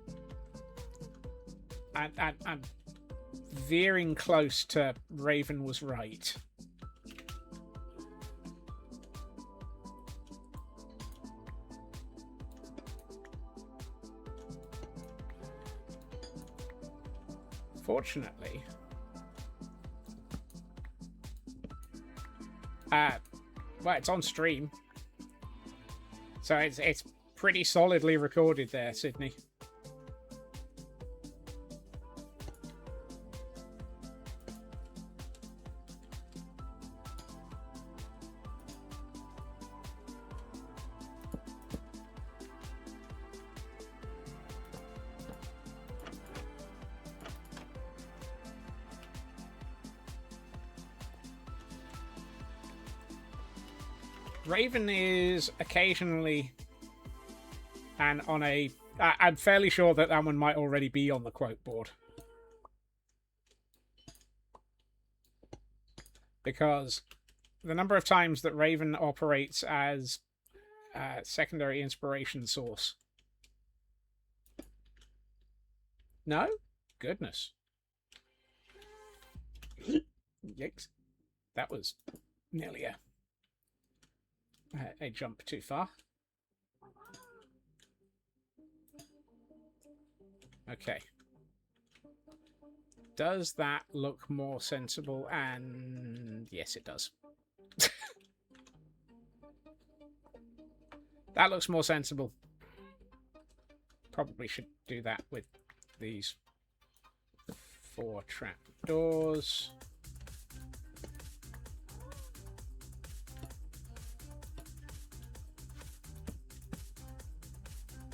I'm veering close to Raven was right. Fortunately, well, it's on stream, so it's pretty solidly recorded there, Sydney. Raven is occasionally, and on a... I'm fairly sure that that one might already be on the quote board. Because the number of times that Raven operates as a secondary inspiration source. No? Goodness. Yikes. That was nearly a jump too far. Okay. Does that look more sensible? And yes, it does. That looks more sensible. Probably should do that with these 4 trap doors.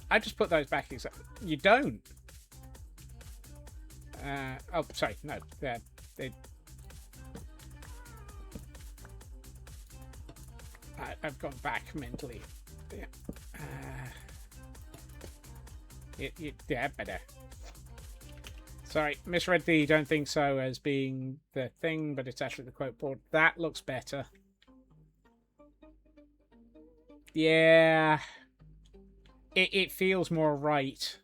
I just put those back exactly. You don't. Oh, sorry. No, I've gone back mentally. Yeah. Yeah, better. Sorry, misread the "don't think so" as being the thing, but it's actually the quote board. That looks better. Yeah. It feels more right.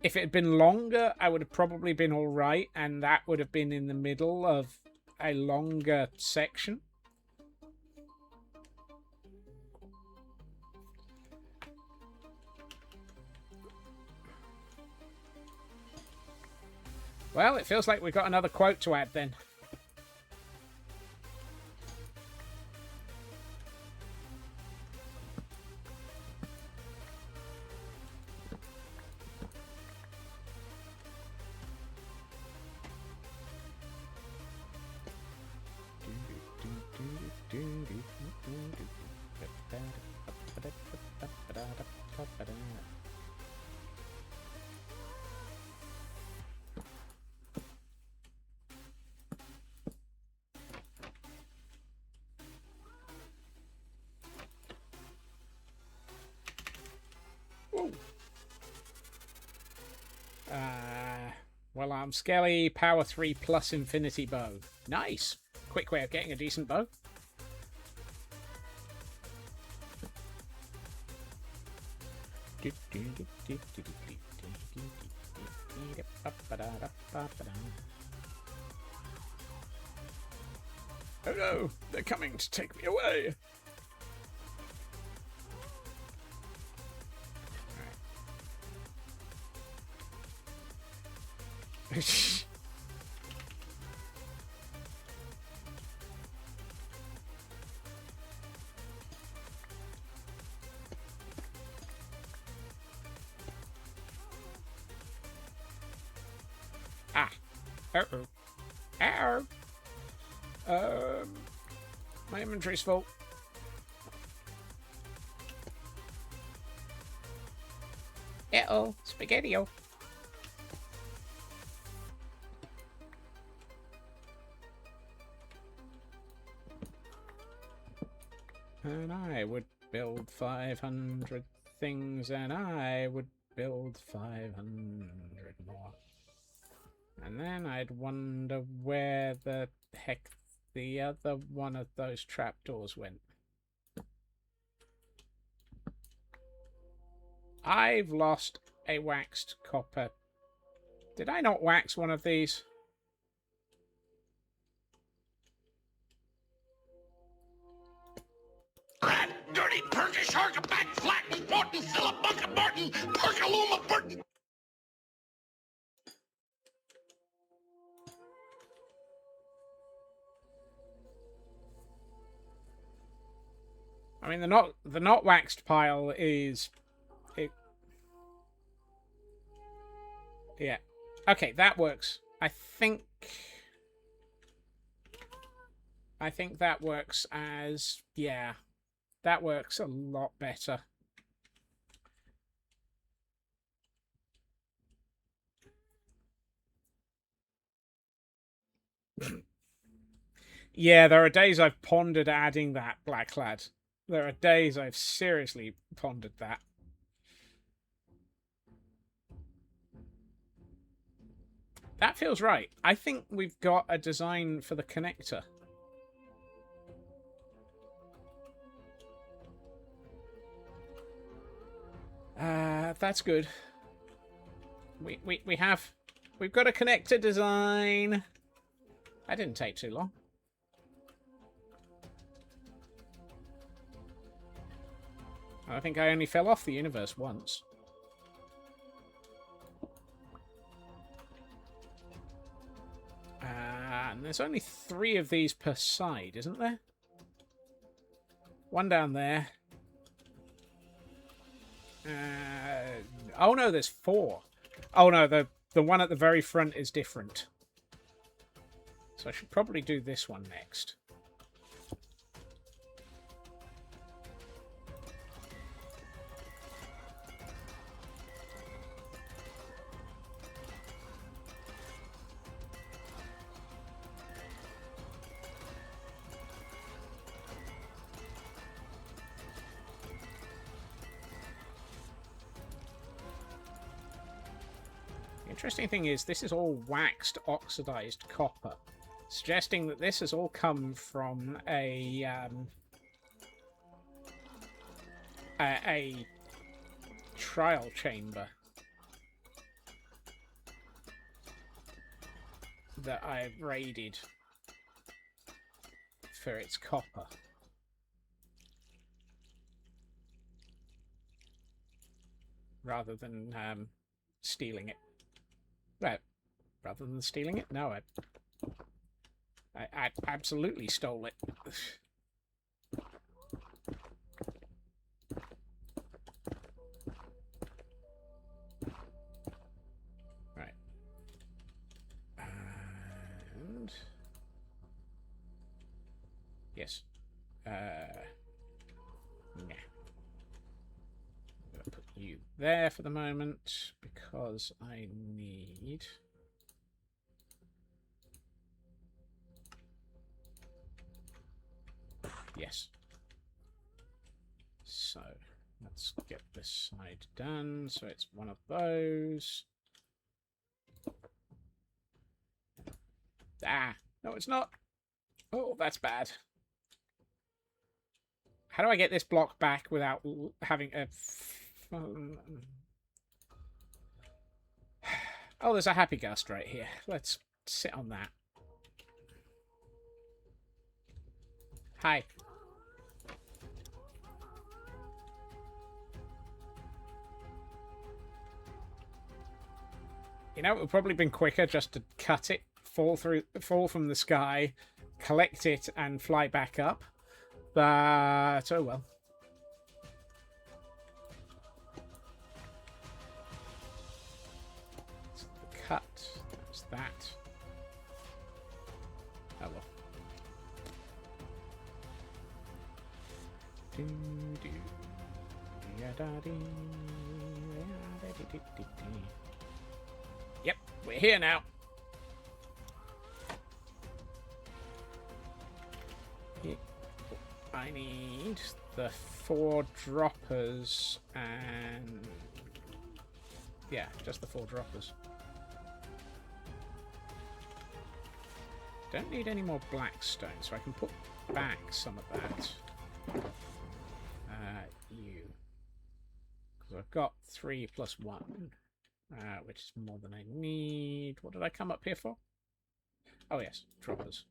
If it had been longer, I would have probably been all right, and that would have been in the middle of a longer section. Well, it feels like we've got another quote to add then. Whoa. Well, I'm Skelly, power 3 plus infinity bow. Nice. Quick way of getting a decent bow. Oh no, they're coming to take me away. Right. Ah. Uh-oh. Ow. My inventory's full. Uh-oh. Spaghetti-o. And I would build 500 things, and I would build 500 more. And then I'd wonder where the heck the other one of those trapdoors went. I've lost a waxed copper. Did I not wax one of these? Rat, dirty, perky, shark, a back, flat, and Morton, Philip, Martin, Perkaluma, Burton. I mean, the not waxed pile is it. Yeah. Okay, that works. I think that works as yeah. That works a lot better. Yeah, there are days I've pondered adding that black lad. There are days I've seriously pondered that. That feels right. I think we've got a design for the connector. That's good. We've got a connector design. That didn't take too long. I think I only fell off the universe once. And there's only 3 of these per side, isn't there? One down there. Oh no, there's 4. Oh no, the one at the very front is different. So I should probably do this one next. Interesting thing is, this is all waxed, oxidized copper, suggesting that this has all come from a trial chamber that I raided for its copper. Rather than stealing it. Well, rather than stealing it? No, I absolutely stole it. Right. And... yes. Nah. I'm gonna put you there for the moment, because I need... yes. So, Let's get this side done. So it's one of those. Ah, no, it's not. Oh, that's bad. How do I get this block back without having a... Oh, there's a happy gust right here. Let's sit on that. Hi. You know, it would have probably been quicker just to cut it, fall from the sky, collect it, and fly back up. But, oh well. So the cut, that's that. Oh well. Yep, we're here now. I need the 4 droppers and... yeah, just the 4 droppers. Don't need any more blackstone, so I can put back some of that. Because I've got 3 plus 1, which is more than I need. What did I come up here for? Oh yes, droppers.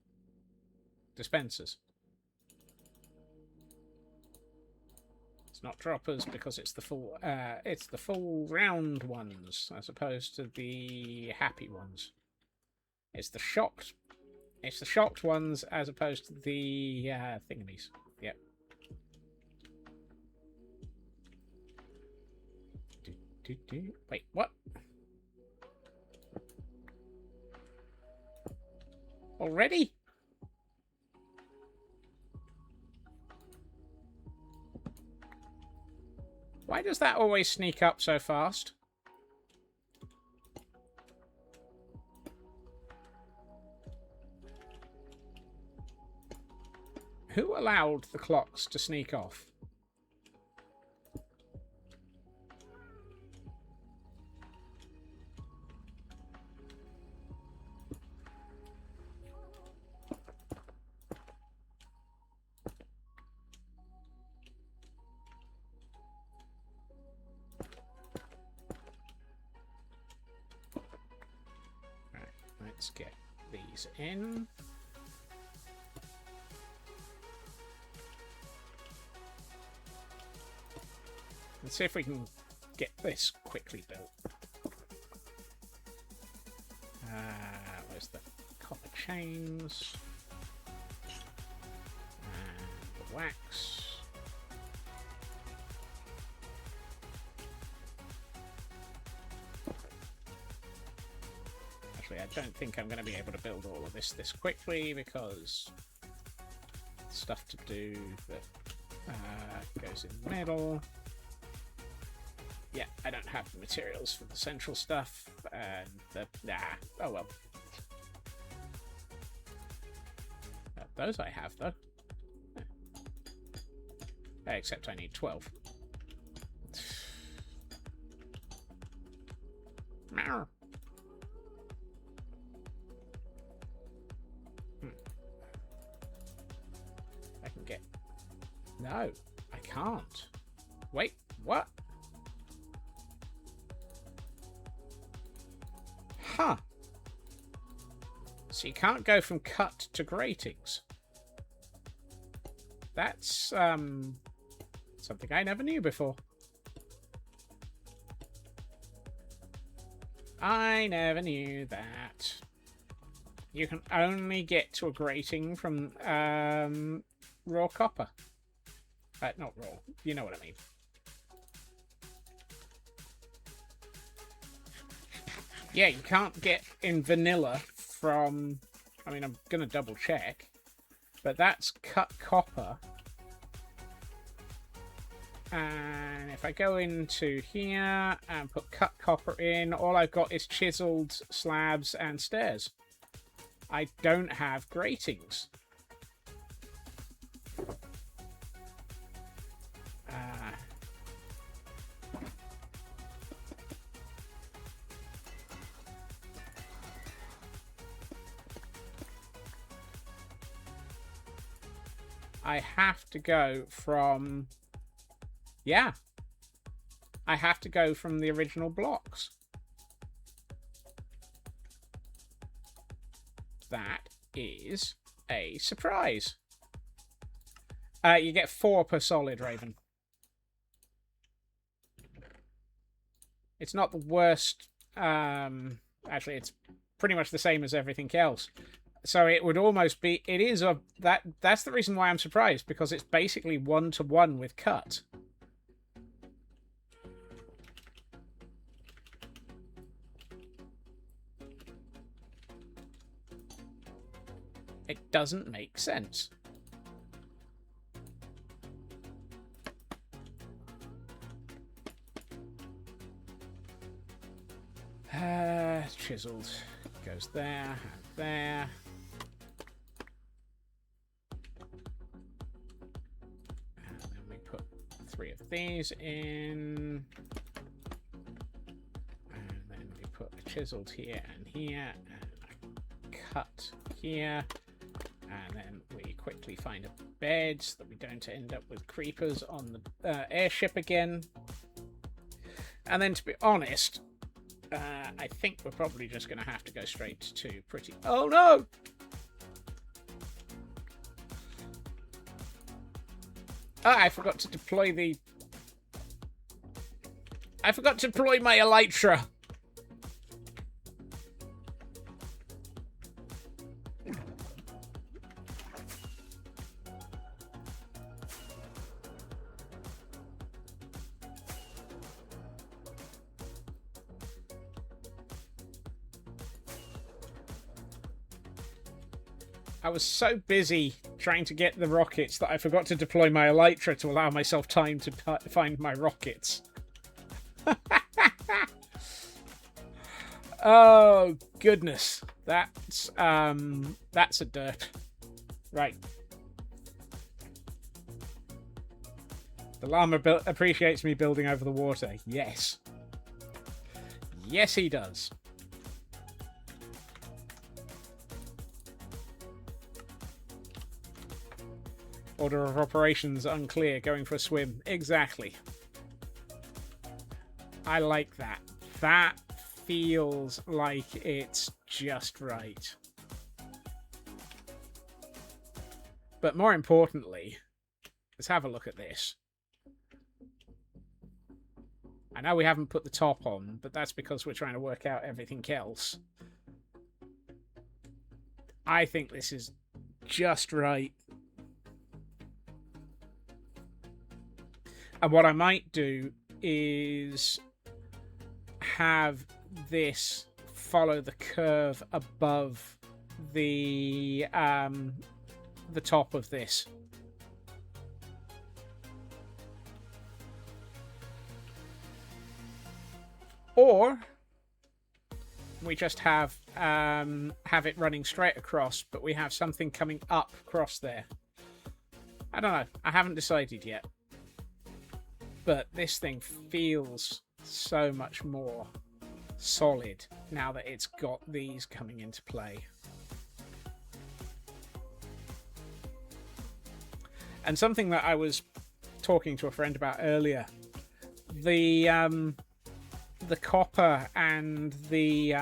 Dispensers. It's not droppers because it's the full round ones as opposed to the happy ones. It's the shocked ones as opposed to the thingamies. Yep. Wait, what? Already? Why does that always sneak up so fast? Who allowed the clocks to sneak off? Let's get these in. Let's see if we can get this quickly built. Where's the copper chains? And the wax. Actually, I don't think I'm going to be able to build all of this quickly because stuff to do that goes in the middle. Yeah, I don't have the materials for the central stuff, and oh well. Those I have, though. Except I need 12. I can get... No, I can't. Wait, what? Huh. So you can't go from cut to gratings. That's, something I never knew before. I never knew that. You can only get to a grating from, raw copper. Not raw. You know what I mean. Yeah, you can't get in vanilla from... I mean, I'm going to double check. But that's cut copper. And if I go into here and put cut copper in, all I've got is chiseled slabs and stairs. I don't have gratings. I have to go from... Yeah. I have to go from the original blocks. That is a surprise. You get 4 per solid, Raven. It's not the worst. Actually, it's pretty much the same as everything else. So it would almost be... It is a... That's the reason why I'm surprised, because it's basically 1-to-1 with cut. It doesn't make sense. Chiseled goes there and there. And then we put 3 of these in. And then we put a chiseled here and here. And a cut here. And then we quickly find a bed so that we don't end up with creepers on the airship again. And then, to be honest, I think we're probably just going to have to go straight to pretty... Oh, no! Ah, I forgot to deploy the... I forgot to deploy my elytra. I was so busy trying to get the rockets that I forgot to deploy my elytra to allow myself time to find my rockets. Oh, goodness. That's a derp. Right. The llama appreciates me building over the water. Yes. Yes, he does. Order of operations unclear. Going for a swim. Exactly. I like that. That feels like it's just right. But more importantly, let's have a look at this. I know we haven't put the top on, but that's because we're trying to work out everything else. I think this is just right. And what I might do is have this follow the curve above the top of this. Or we just have it running straight across, but we have something coming up across there. I don't know. I haven't decided yet. But this thing feels so much more solid now that it's got these coming into play. And something that I was talking to a friend about earlier, the copper and the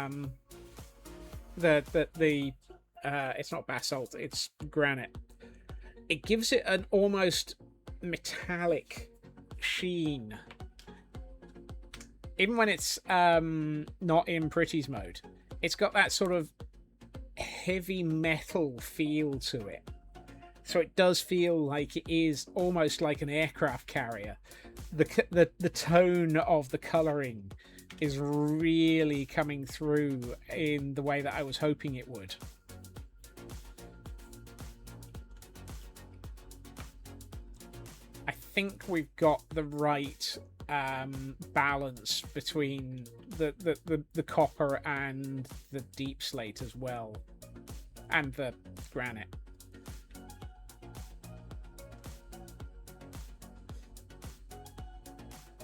it's not basalt, it's granite. It gives it an almost metallic sheen, even when it's not in Pretty's mode. It's got that sort of heavy metal feel to it, so it does feel like it is almost like an aircraft carrier. The tone of the colouring is really coming through in the way that I was hoping it would. I think we've got the right balance between the copper and the deep slate as well, and the granite.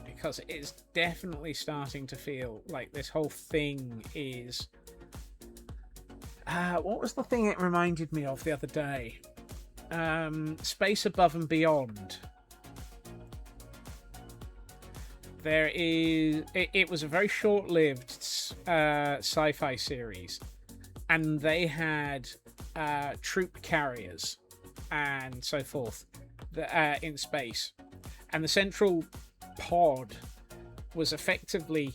Because it is definitely starting to feel like this whole thing is... what was the thing it reminded me of the other day? Space Above and Beyond. There is... It was a very short-lived sci-fi series. And they had troop carriers and so forth in space. And the central pod was effectively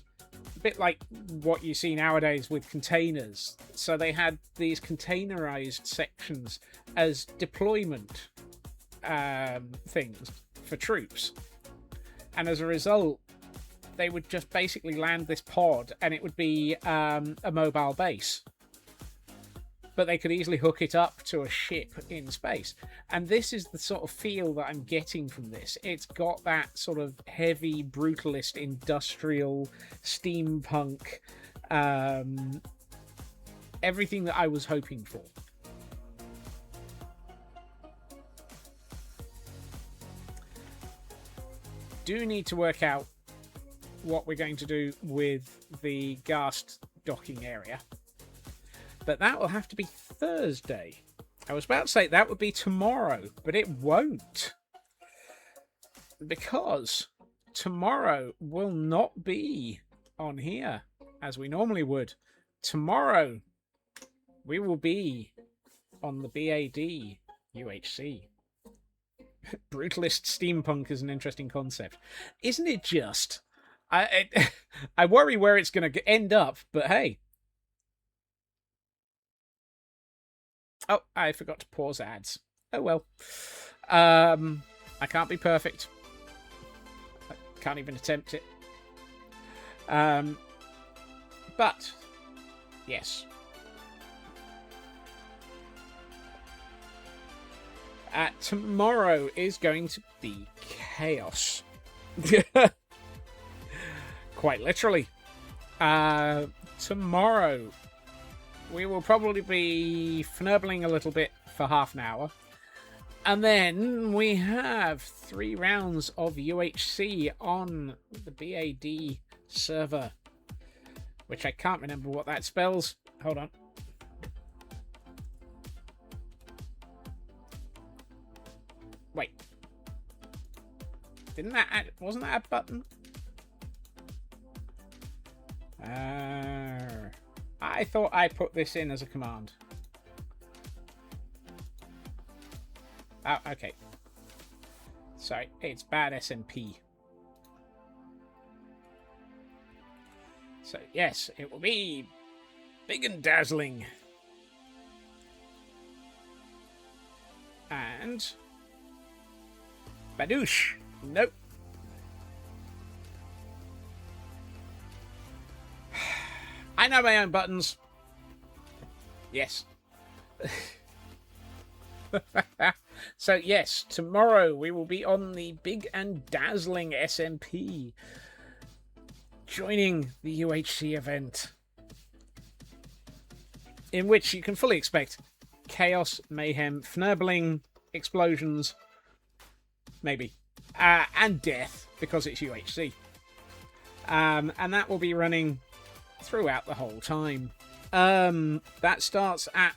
a bit like what you see nowadays with containers. So they had these containerized sections as deployment things for troops. And as a result, they would just basically land this pod and it would be a mobile base. But they could easily hook it up to a ship in space. And this is the sort of feel that I'm getting from this. It's got that sort of heavy, brutalist, industrial, steampunk, everything that I was hoping for. Do need to work out what we're going to do with the Ghast docking area. But that will have to be Thursday. I was about to say that would be tomorrow, but it won't. Because tomorrow will not be on here as we normally would. Tomorrow we will be on the BAD UHC. Brutalist steampunk is an interesting concept. Isn't it just? I worry where it's going to end up, but hey. Oh, I forgot to pause ads. Oh well. I can't be perfect. I can't even attempt it. But, yes. Tomorrow is going to be chaos. Quite literally. Tomorrow we will probably be fnurbling a little bit for half an hour. And then we have 3 rounds of UHC on the BAD server. Which I can't remember what that spells. Hold on. Wait. Wasn't that a button? I thought I put this in as a command. Oh, okay. Sorry, it's bad SMP. So, yes, it will be big and dazzling. And... Badoosh. Nope. I know my own buttons. Yes. So, yes, tomorrow we will be on the big and dazzling SMP. Joining the UHC event. In which you can fully expect chaos, mayhem, fnurbling, explosions, maybe, and death, because it's UHC. And that will be running throughout the whole time. That starts at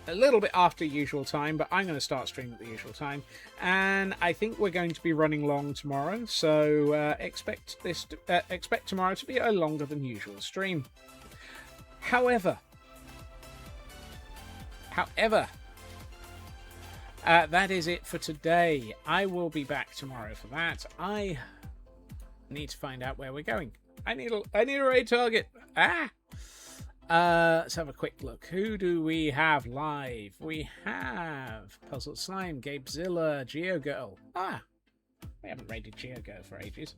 a little bit after usual time, but I'm going to start streaming at the usual time. And I think we're going to be running long tomorrow, so expect tomorrow to be a longer than usual stream. However, that is it for today. I will be back tomorrow for that. I need to find out where we're going. I need a raid target. Let's have a quick look. Who do we have live? We have Puzzled Slime, Gabezilla, GeoGirl. We haven't raided GeoGirl for ages.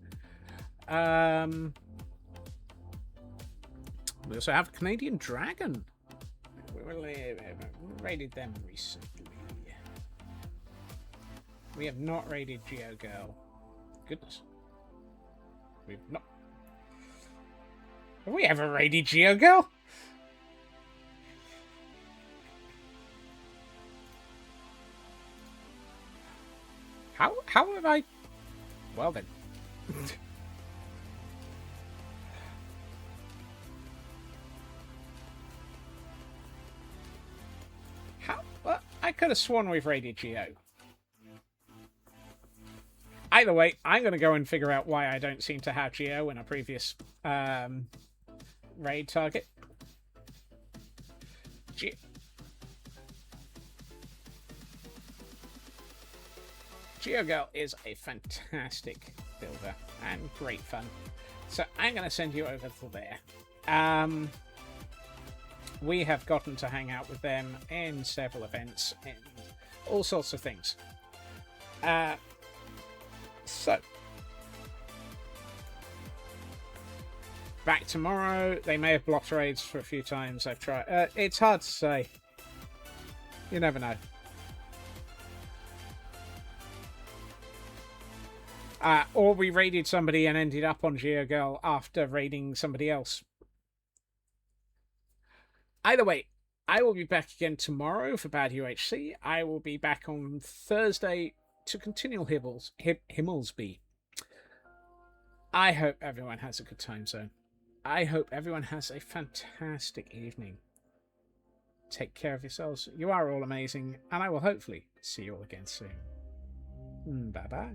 We also have Canadian Dragon. We raided them recently. We have not raided GeoGirl. Goodness. We've not. Have we ever raided GeoGirl? How have I... Well then. could have sworn we've raided Geo. Either way, I'm going to go and figure out why I don't seem to have Geo in a previous raid target. Geo Girl is a fantastic builder and great fun. So I'm going to send you over to there. We have gotten to hang out with them in several events and all sorts of things. So, back tomorrow. They may have blocked raids for a few times. I've tried. It's hard to say. You never know. Or we raided somebody and ended up on GeoGirl after raiding somebody else. Either way, I will be back again tomorrow for Bad UHC. I will be back on Thursday to continue Himmelsby. I hope everyone has a good time zone. I hope everyone has a fantastic evening. Take care of yourselves. You are all amazing, and I will hopefully see you all again soon. Bye-bye.